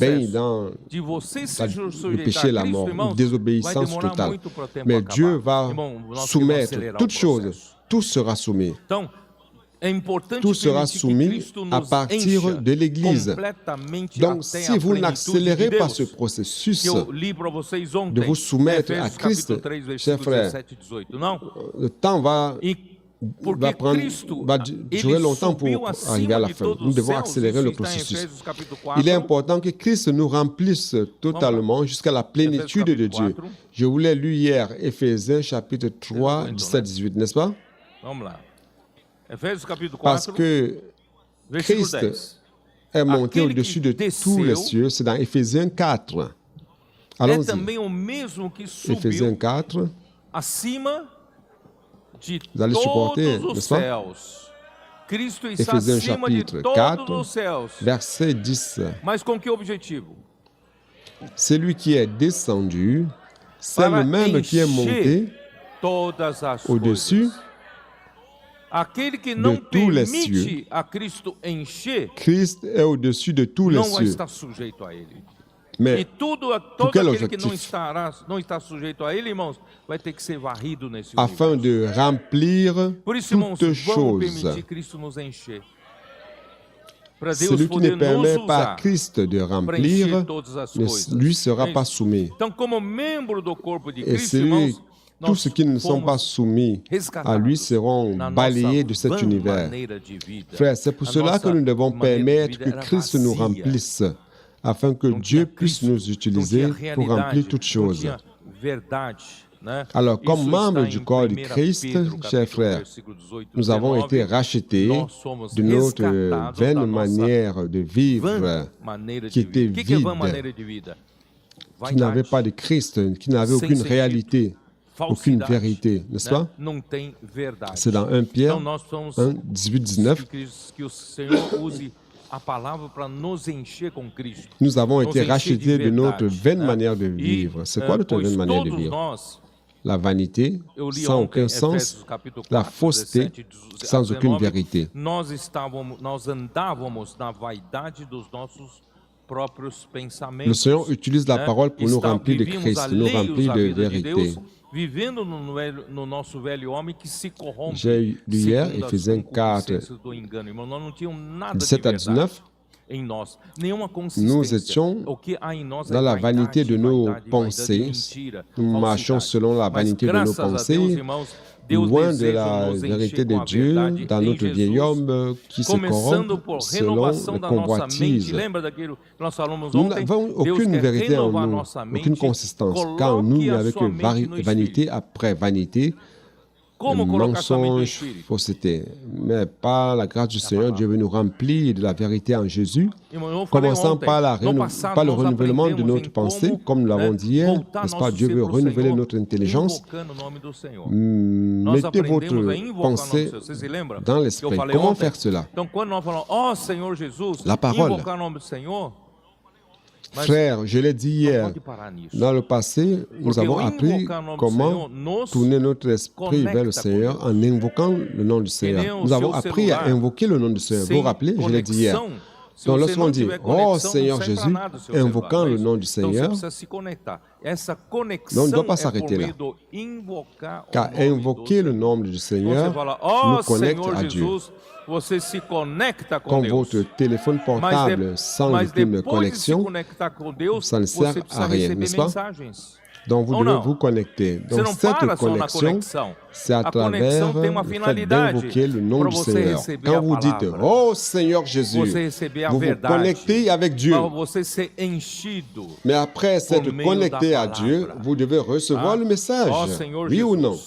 baigne dans le péché et la mort, une désobéissance totale. Mais Dieu va soumettre toutes choses, tout sera soumis. Tout sera soumis à partir de l'Église. Donc, si vous n'accélérez pas ce processus de vous soumettre à Christ, chers frères, le temps va durer longtemps pour arriver à la fin. Nous devons accélérer le processus. Il est important que Christ nous remplisse totalement jusqu'à la plénitude de Dieu. Je vous l'ai lu hier, Éphésiens chapitre 3, 17-18, n'est-ce pas? Parce que Christ est monté au-dessus de tous les cieux. C'est dans Éphésiens 4. Allons-y. Éphésiens 4. Vous allez supporter, n'est-ce pas? Éphésiens chapitre 4, verset 10. Celui qui est descendu, c'est le même qui est monté au-dessus de tous les cieux. Christ est au-dessus de tous les cieux. Mais pour quel objectif? Afin de remplir toutes choses. Celui qui ne permet pas à Christ de remplir, ne lui sera pas soumis. Et tous ceux qui ne sont pas soumis à lui seront balayés de cet univers. Frères, c'est pour cela que nous devons permettre que Christ nous remplisse, afin que Dieu puisse nous utiliser pour remplir toutes choses. Alors, comme membres du corps de Christ, chers frères, nous avons été rachetés de notre vaine manière de vivre, qui était vide, qui n'avait pas de Christ, qui n'avait aucune réalité, aucune vérité, n'est-ce pas? C'est dans 1 Pierre 1, 18, 19. Nous avons été rachetés de notre vaine manière de vivre. C'est quoi notre vaine manière de vivre? La vanité, sans aucun sens, la fausseté, sans aucune vérité. Le Seigneur utilise la parole pour nous remplir de Christ, nous remplir de vérité. J'ai lu hier Éphésiens 4, 17 à 19. Nous étions dans la vanité de nos pensées. Nous marchons selon la vanité de nos pensées, loin de la vérité de Dieu, dans notre vieil homme qui se corrompt selon les convoitises. Nous n'avons aucune vérité en nous, aucune consistance, car nous, il n'y avait que vanité après vanité, mensonge, fausseté. Mais par la grâce du Seigneur, Dieu veut nous remplir de la vérité en Jésus, commençant par le renouvellement de notre pensée, comme nous l'avons dit hier, n'est-ce pas? Dieu veut renouveler notre intelligence. Mettez votre pensée dans l'esprit. Comment faire cela? La parole. Frère, je l'ai dit hier, dans le passé, nous avons appris comment tourner notre esprit vers le Seigneur en invoquant le nom du Seigneur. Nous avons appris à invoquer le nom du Seigneur. Vous vous rappelez, je l'ai dit hier. Donc lorsqu'on dit « Oh Seigneur Jésus », invoquant le nom du Seigneur, donc on ne doit pas s'arrêter là. Car invoquer le nom du Seigneur nous connecte à Dieu. Quand votre téléphone portable sans une connexion, ça ne sert à rien, n'est-ce pas? Donc vous devez vous connecter. Donc cette connexion, c'est à travers le fait d'invoquer le nom du Seigneur. Quand vous dites « Oh Seigneur Jésus », vous vous connectez avec Dieu. Mais après s'être connecté à Dieu, vous devez recevoir le message. Oui ou non?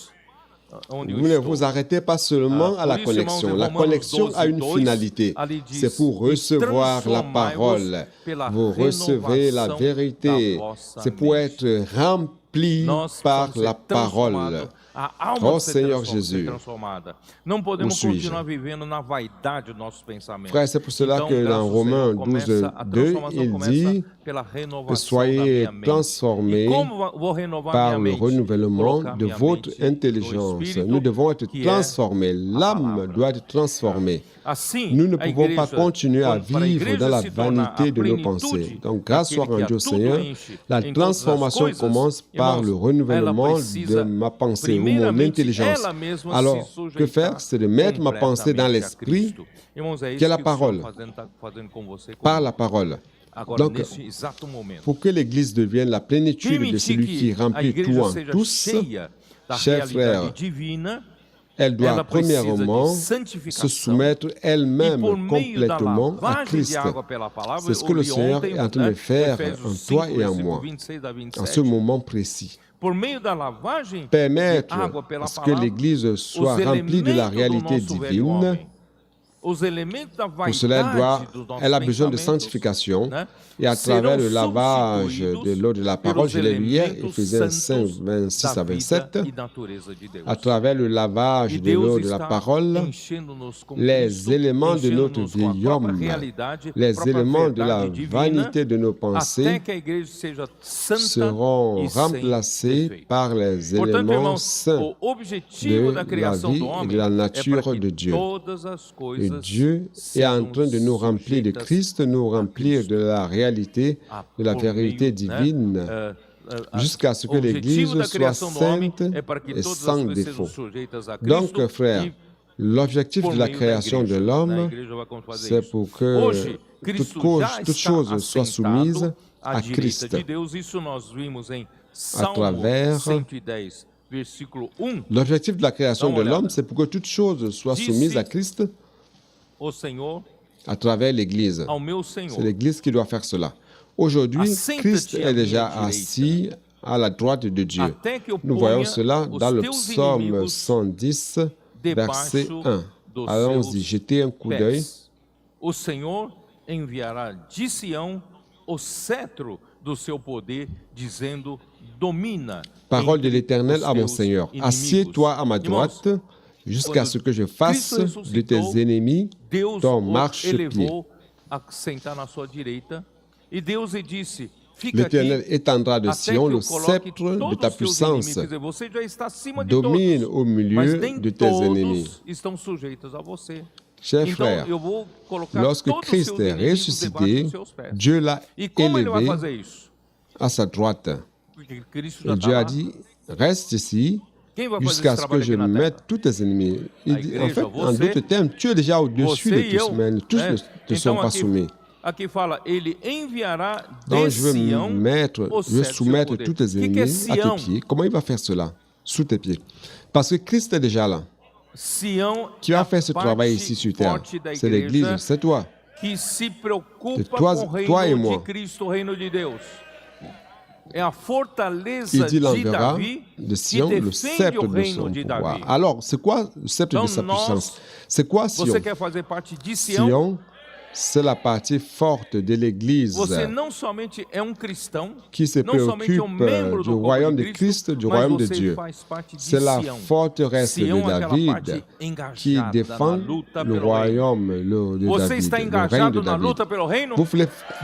Vous ne vous arrêtez pas seulement à la connexion. La connexion a une finalité. C'est pour recevoir la parole. Vous recevez la vérité. C'est pour être rempli par la parole. Oh Seigneur Jésus, où suis-je? Frère, c'est pour cela que dans Romains 12, 2, il dit que soyez transformés par le renouvellement de votre intelligence. Nous devons être transformés. L'âme doit être transformée. Nous ne pouvons pas continuer à vivre dans la vanité de nos pensées. Donc, grâce soit rendue au Seigneur, la transformation commence par le renouvellement de ma pensée ou mon intelligence. Alors, que faire? C'est de mettre ma pensée dans l'esprit, qui est la parole, par la parole. Donc, pour que l'Église devienne la plénitude de celui qui remplit tout en tous, chers frères, elle doit premièrement se soumettre elle-même complètement à Christ. C'est ce que le Seigneur est en train de faire en toi et en moi, en ce moment précis. Permettre à ce que l'Église soit remplie de la réalité divine. Pour cela, elle a besoin de sanctification. Et à travers le lavage de l'eau de la parole, je l'ai lu hier, Éphésiens 5, 26 à 27, à travers le lavage de l'eau de la parole, les éléments de notre vieil homme, les éléments de la vanité de nos pensées seront remplacés par les éléments saints de la vie et de la nature de Dieu. Et Dieu est en train de nous remplir de Christ, nous remplir de la réalité, de la vérité divine, jusqu'à ce que l'Église soit sainte et sans défaut. Donc, frères, l'objectif de la création de l'homme, c'est pour que toute chose soit soumise à Christ. À travers l'objectif de la création de l'homme, c'est pour que toute chose soit soumise à Christ à travers l'Église. C'est l'Église qui doit faire cela. Aujourd'hui, Christ est déjà assis à la droite de Dieu. Nous voyons cela dans le psaume 110, verset 1. Allons-y, jetez un coup d'œil. O Senhor enviará de Sião o cetro do seu poder, dizendo: domina. Parole de l'Éternel à mon Seigneur. Assieds-toi à ma droite, jusqu'à ce que je fasse de tes ennemis ton marchepied. L'Éternel étendra de Sion le sceptre de ta puissance. Domine au milieu de tes ennemis. Chers frères, lorsque Christ est ressuscité, Dieu l'a élevé à sa droite. Et Dieu a dit, reste ici jusqu'à ce que je mette tous tes ennemis. Il dit, en fait, en d'autres termes, tu es déjà au-dessus de tous, mais tous ne te sont pas soumis. Donc je veux soumettre tous tes ennemis à tes pieds. Comment il va faire cela? Sous tes pieds. Parce que Christ est déjà là. Qui a fait ce travail ici sur terre? C'est l'Église, c'est toi. C'est toi et moi. Il dit l'enverra de Sion le sceptre de son pouvoir. Alors, c'est quoi le sceptre de sa puissance? C'est quoi Sion? Sion, c'est la partie forte de l'Église qui se préoccupe du royaume de Christ, du royaume de Dieu. C'est la forteresse de David qui défend le royaume de David, le règne de David.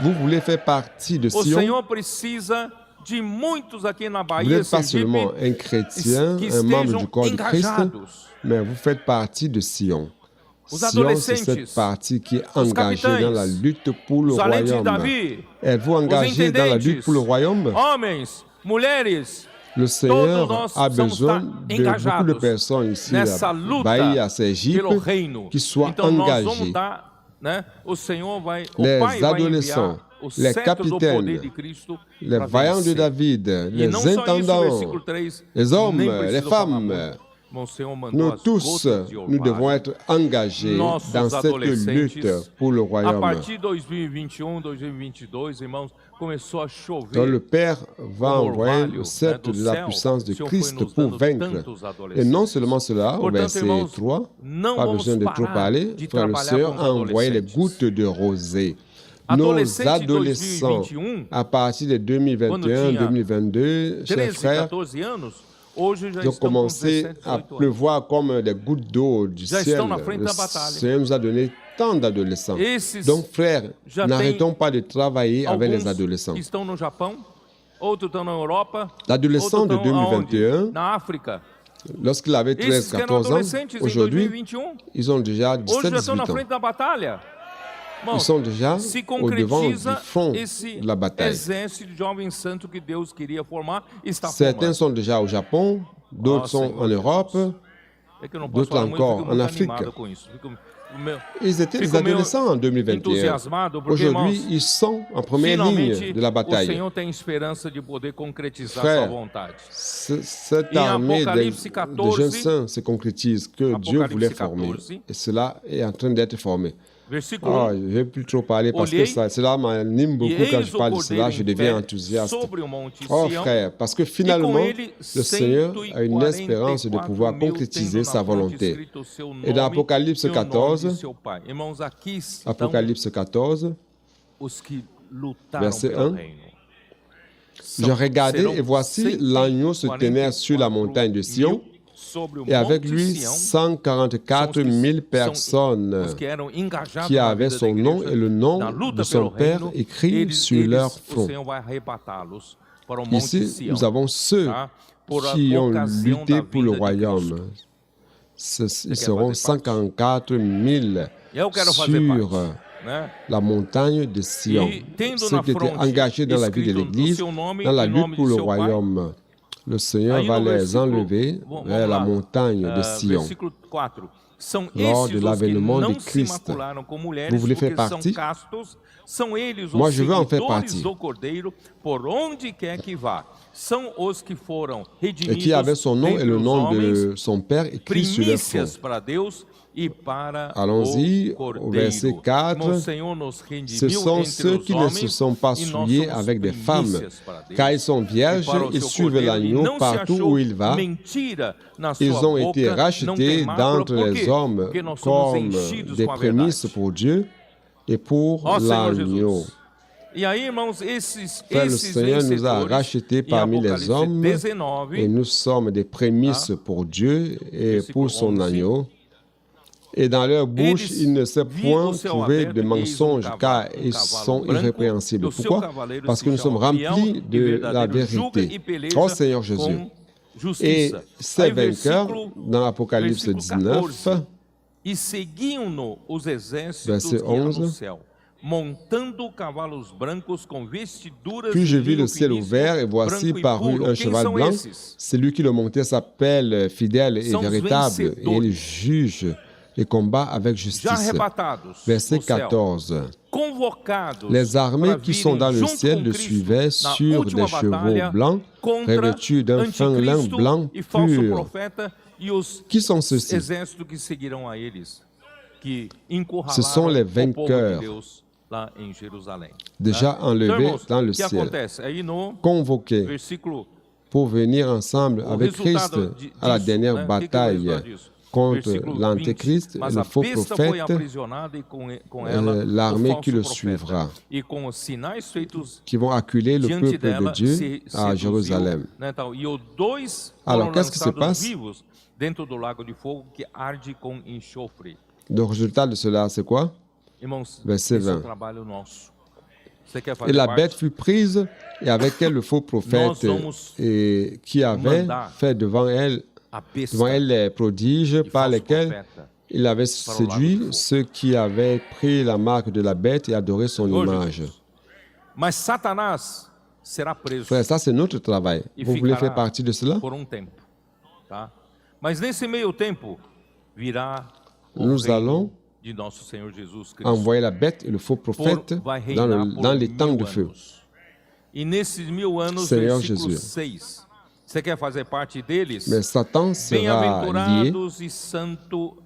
Vous voulez faire partie de Sion? Vous n'êtes pas seulement un chrétien, un membre du corps de Christ, mais vous faites partie de Sion. Sion, c'est cette partie qui est engagée dans la lutte pour le royaume. Êtes-vous engagé dans la lutte pour le royaume? Le Seigneur a besoin de beaucoup de personnes ici à Bahia, à Sergipe, qui soient engagées. Les adolescents, les capitaines, les vaillants de David, les intendants, les hommes, les femmes, nous tous, nous devons être engagés dans cette lutte pour le royaume. Donc le Père va envoyer le sceptre de la puissance de Christ pour vaincre. Et non seulement cela, au verset 3, pas besoin de trop parler, frères et sœurs, a envoyé les gouttes de rosée. Nos adolescents, à partir de 2021-2022, chers frères, ils ont commencé à pleuvoir comme des gouttes d'eau du ciel. Le Seigneur nous a donné tant d'adolescents. Donc, frères, n'arrêtons pas de travailler avec les adolescents. L'adolescent de 2021, lorsqu'il avait 13-14 ans, aujourd'hui, ils ont déjà 17-18 ans. Ils sont déjà au devant du front de la bataille. Certains sont déjà au Japon, d'autres sont en Europe, d'autres encore en Afrique. Ils étaient des adolescents en 2021. Aujourd'hui, ils sont en première ligne de la bataille. Frères, cette armée de jeunes saints se concrétise que Dieu voulait former. Et cela est en train d'être formé. Je ne vais plus trop parler parce que cela m'anime beaucoup quand je parle de cela, je deviens enthousiaste. Oh frère, parce que finalement, le Seigneur a une espérance de pouvoir concrétiser sa volonté. Et dans Apocalypse 14, verset 1, je regardais et voici l'agneau se tenait sur la montagne de Sion, et avec lui 144 000 personnes qui avaient son nom et le nom de son Père écrit sur leur front. Ici, nous avons ceux qui ont lutté pour le royaume. Ils seront 144 000 sur la montagne de Sion. Ceux qui étaient engagés dans la vie de l'Église, dans la lutte pour le royaume. Le Seigneur va les enlever vers la montagne de Sion. Lors de l'avènement de Christ, vous voulez faire partie? Moi, je veux en faire partie. Et qui avait son nom et le nom de son Père écrit sur leur front. Allons-y, au verset 4. Ce sont ceux qui ne se sont pas souillés avec des femmes, car ils sont vierges, ils suivent l'agneau partout où il va. Ils ont été rachetés d'entre les hommes comme des prémices pour Dieu et pour l'agneau. Frère, le Seigneur nous a rachetés parmi les hommes et nous sommes des prémices pour Dieu et pour son agneau. Et dans leur bouche, ils ne se point trouver de mensonges, car ils sont irrépréhensibles. Pourquoi? Parce que nous sommes remplis de la vérité. Oh Seigneur Jésus. Et ces vainqueurs, dans Apocalypse 19, verset 11, puis je vis le ciel ouvert et voici parut un cheval blanc. Celui qui le montait s'appelle fidèle et véritable et il juge et combat avec justice. Verset 14. Les armées qui sont dans le ciel le suivaient sur des chevaux blancs, revêtus d'un fin lin blanc pur. Qui sont ceux-ci? Ce sont les vainqueurs, déjà enlevés dans le ciel, convoqués pour venir ensemble avec Christ à la dernière bataille. contre l'Antéchrist, le faux prophète, l'armée qui le suivra, qui vont acculer le peuple de Dieu à Jérusalem. Alors, qu'est-ce qui se passe? Le résultat de cela, c'est quoi? Verset 20. Et la bête fut prise, et avec elle le faux prophète, et qui avait fait devant elle les prodiges par lesquels il avait séduit ceux qui avaient pris la marque de la bête et adoré son image. Frère, ça c'est notre travail. Vous voulez faire partie de cela? Nous allons envoyer la bête et le faux prophète dans les temps de feu. Seigneur Jésus. Mais Satan sera lié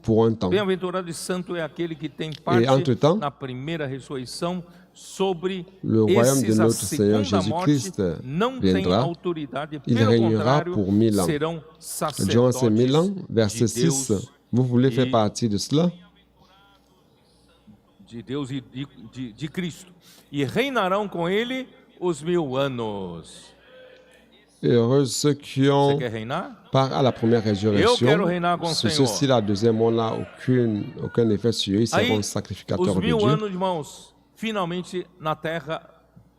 pour un temps. Et entre-temps, le royaume de notre Seigneur Jésus-Christ viendra. Il régnera pour 1000 ans. Durant ces 1000 ans, verset 6, vous voulez faire partie de cela? De Deus de Cristo. E reinarão com ele os 1000 anos. Heureux ceux qui ont part à la première résurrection. Sur ceux-ci, la deuxième, on n'a aucun effet sur eux. Ils seront sacrificateurs de Dieu. Os 1000 anos, irmãos, finalmente na terra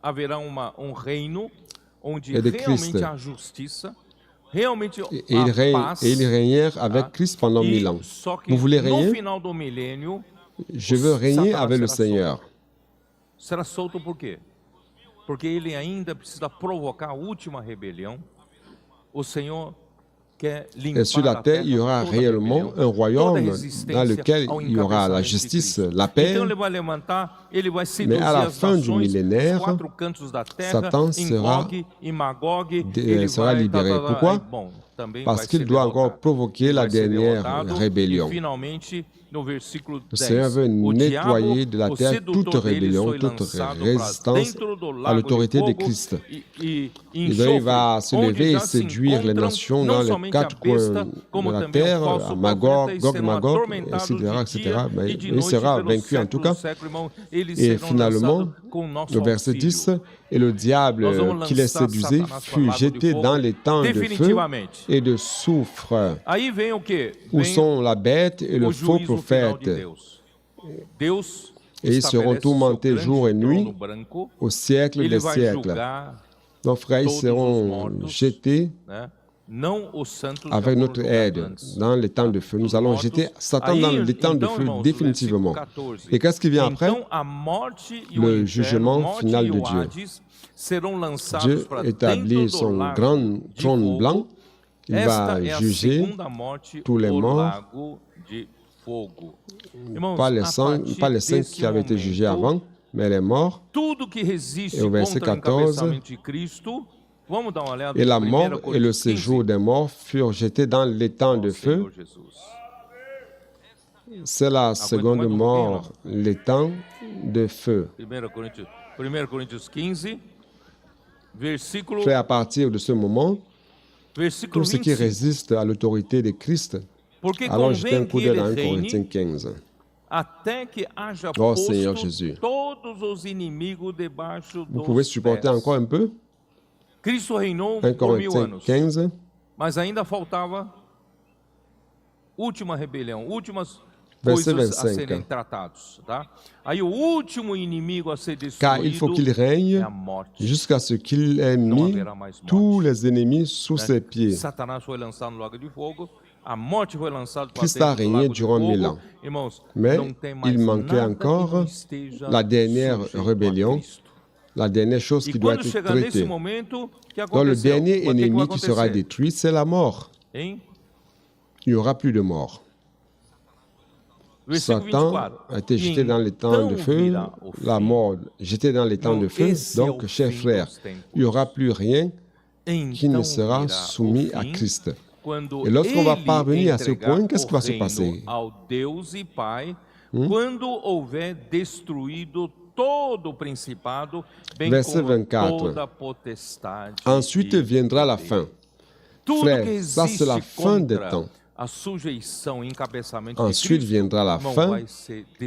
haverá reino onde realmente há justiça. Realmente et ils régnèrent avec Christ pendant 1000 ans. Vous voulez régner? Je veux régner avec le Seigneur. Será solto por quê? Porque ele ainda precisa provocar a última rebelião. O Senhor quer limpar et sur la terre, il y aura réellement un royaume dans lequel il y aura la justice, la paix. Mais à la fin du millénaire, Satan sera libéré. Pourquoi? Parce qu'il doit encore provoquer la dernière rébellion. Le Seigneur veut nettoyer de la terre toute rébellion, toute résistance à l'autorité de Christ. Et donc il va se lever et séduire les nations dans les 4 coins de la terre, à Magog, etc. Mais il sera vaincu en tout cas. Et finalement, le verset 10, et le diable qui les séduisait fut jeté dans les temps de feu et de soufre, où sont la bête et le faux prophète. Et ils seront tourmentés jour et nuit au siècle des siècles. Nos frères, ils seront jetés avec notre aide dans les temps de feu. Nous allons jeter Satan dans les temps de feu définitivement. Et qu'est-ce qui vient après? Le jugement final de Dieu. Dieu établit son grand trône blanc. Il va juger tous les morts, pas les saints qui avaient été jugés avant, mais les morts. Et au verset 14, et la mort et le séjour des morts furent jetés dans les temps de feu. C'est la seconde mort, les temps de feu. Fait à partir de ce moment, tout ce qui résiste à l'autorité de Christ. Alors jetez un coup d'œil dans 1 Corinthiens 15. Oh Seigneur Jésus, vous pouvez supporter encore un peu? 1 Corinthiens 15. Mas ainda faltava última rebelião, últimas verset coisas a 25. serem tratados, tá? Aí o último inimigo a ser Car il faut qu'il destruído règne é a morte. jusqu'à ce qu'il ait mis tous les ennemis sous ses pieds. Satanás foi lançado no lago de fogo, a morte foi lançada para Christ a dentro do régné lago de durant 1000 fogo. ans. Irmãos, Mais não tem mais il manquait nada encore que não esteja la dernière sujeito a rébellion, Cristo. la dernière chose E qui doit quando être chegar nesse traitée. momento, o que Donc le aconteceu? dernier O que vai ennemi qui sera acontecer? détruit, c'est la mort. Hein? Il n'y aura plus de mort. Versículo Satan 24. a été jeté dans les temps de feu, virá o la fim. mort jeté dans les temps de feu. Esse é o Donc, chers fim frères, dos tempos. il n'y aura plus rien qui ne Então sera virá soumis o à fim, Christ. quando Et lorsqu'on va ele parvenir à ce entregar point, qu'est-ce qui va o se reino passer? ao Deus e Pai, quando houver destruído todo o principado, bem Verset como 24. toda a potestade. Ensuite e viendra la poder. fin. Tudo Frères, que ça c'est la existe fin des contra temps. Ensuite viendra la fin,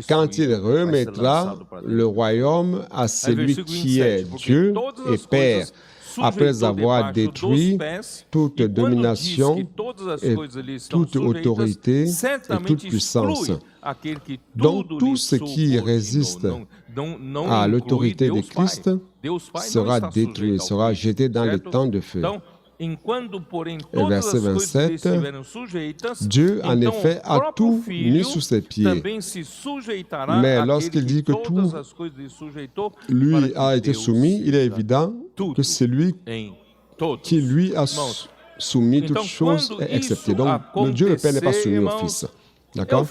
quand il remettra le royaume à celui qui est Dieu et Père, après avoir détruit toute domination et toute autorité et toute puissance. Donc tout ce qui résiste à l'autorité de Christ sera détruit, sera jeté dans le temps de feu. Et verset 27, Dieu en effet a tout mis sous ses pieds. Mais lorsqu'il dit que tout lui a été soumis, il est évident que celui qui lui a soumis toutes choses est accepté. Donc Dieu le Père n'est pas soumis au Fils. D'accord?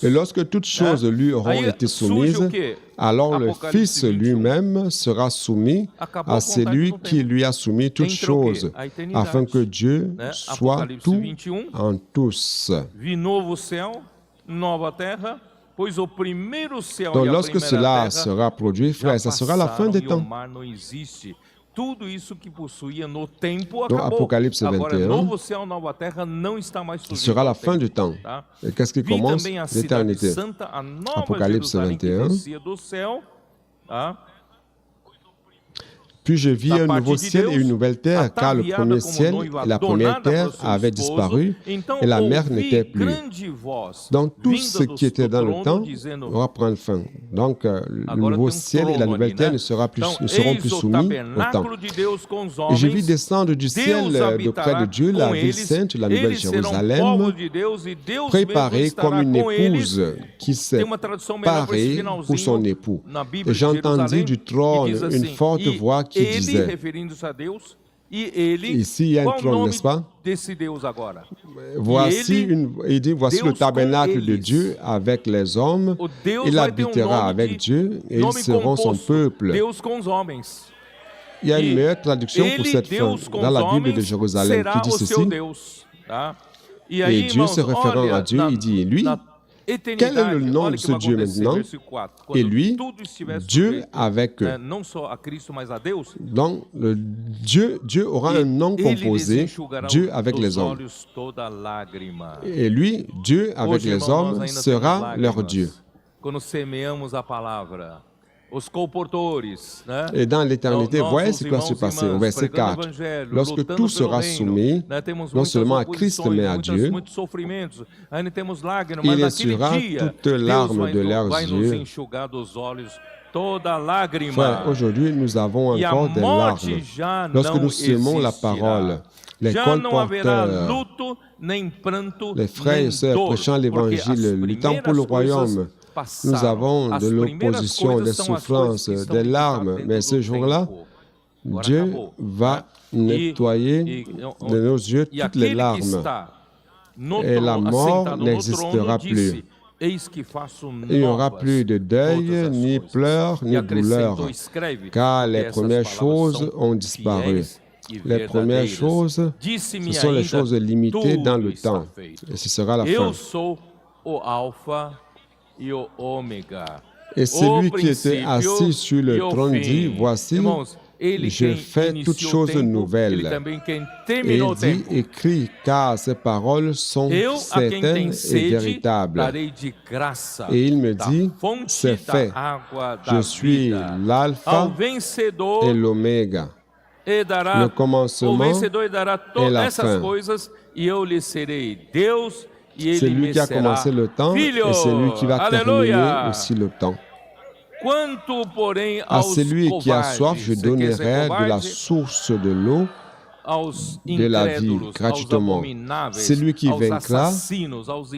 Et lorsque toutes choses lui auront été soumises, alors le Fils lui-même sera soumis à celui qui lui a soumis toutes choses, afin que Dieu soit tout en tous. Donc lorsque cela sera produit, frère, ça sera la fin des temps. Donc, Apocalypse 21, ce sera la fin du temps. Et qu'est-ce qui commence? L'éternité. Apocalypse 21. Puis je vis un nouveau ciel et une nouvelle terre, car le premier ciel et la première terre avaient disparu et la mer n'était plus. Donc tout ce qui était dans le temps va prendre fin. Donc le nouveau ciel et la nouvelle terre ne seront plus soumis au temps. Et je vis descendre du ciel d'auprès de Dieu la ville sainte, la nouvelle Jérusalem, préparée comme une épouse qui s'est parée pour son époux. Et j'entendis du trône une forte voix qui disait, ici il y a un trône, n'est-ce pas? Voici le tabernacle de Dieu avec les hommes, il habitera avec Dieu et ils seront son peuple. Il y a une meilleure traduction pour cette fin dans la Bible de Jérusalem qui dit ceci. Et Dieu se référant à Dieu, il dit, lui, quel est le nom de ce Dieu maintenant? Et lui, Dieu avec eux. Donc, Dieu aura un nom composé, Dieu avec les hommes. Et lui, Dieu avec les hommes, sera leur Dieu. Et dans l'éternité, voyez ce qui va se passer. Au verset 4, lorsque tout sera soumis, non seulement à Christ, mais à Dieu, il essuiera toutes larmes de leurs yeux. Frère, aujourd'hui, nous avons encore des larmes. Lorsque nous semons la parole, les colporteurs, les frères et sœurs prêchant l'Évangile, luttant pour le royaume, nous avons de l'opposition, des souffrances, des larmes, mais ce jour-là, Dieu va nettoyer de nos yeux toutes les larmes et la mort n'existera plus. Il n'y aura plus de deuil, ni pleurs, ni douleur, car les premières choses ont disparu. Les premières choses, ce sont les choses limitées dans le temps, et ce sera la fin. Et celui qui était assis sur le trône dit, voici, je fais toutes choses nouvelles. Et il dit, écris, car ces paroles sont certaines et véritables. Et il me dit, c'est fait. Je suis l'alpha et l'oméga, le commencement et la fin. C'est lui qui a commencé le temps et c'est lui qui va terminer aussi le temps. À celui qui a soif, je donnerai de la source de l'eau de la vie gratuitement. Celui qui vaincra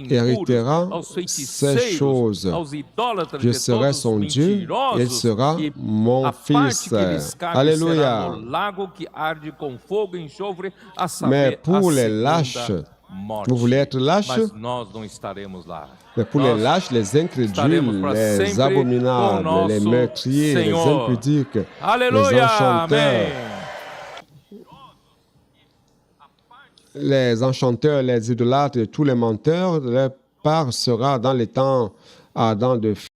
héritera ces choses. Je serai son Dieu et il sera mon fils. Alléluia. Mais pour les lâches, vous voulez être lâche? Mais pour les lâches, les incrédules, les abominables, les meurtriers, les impudiques, les enchanteurs, les idolâtres, tous les menteurs, leur part sera dans les temps ardents de feu.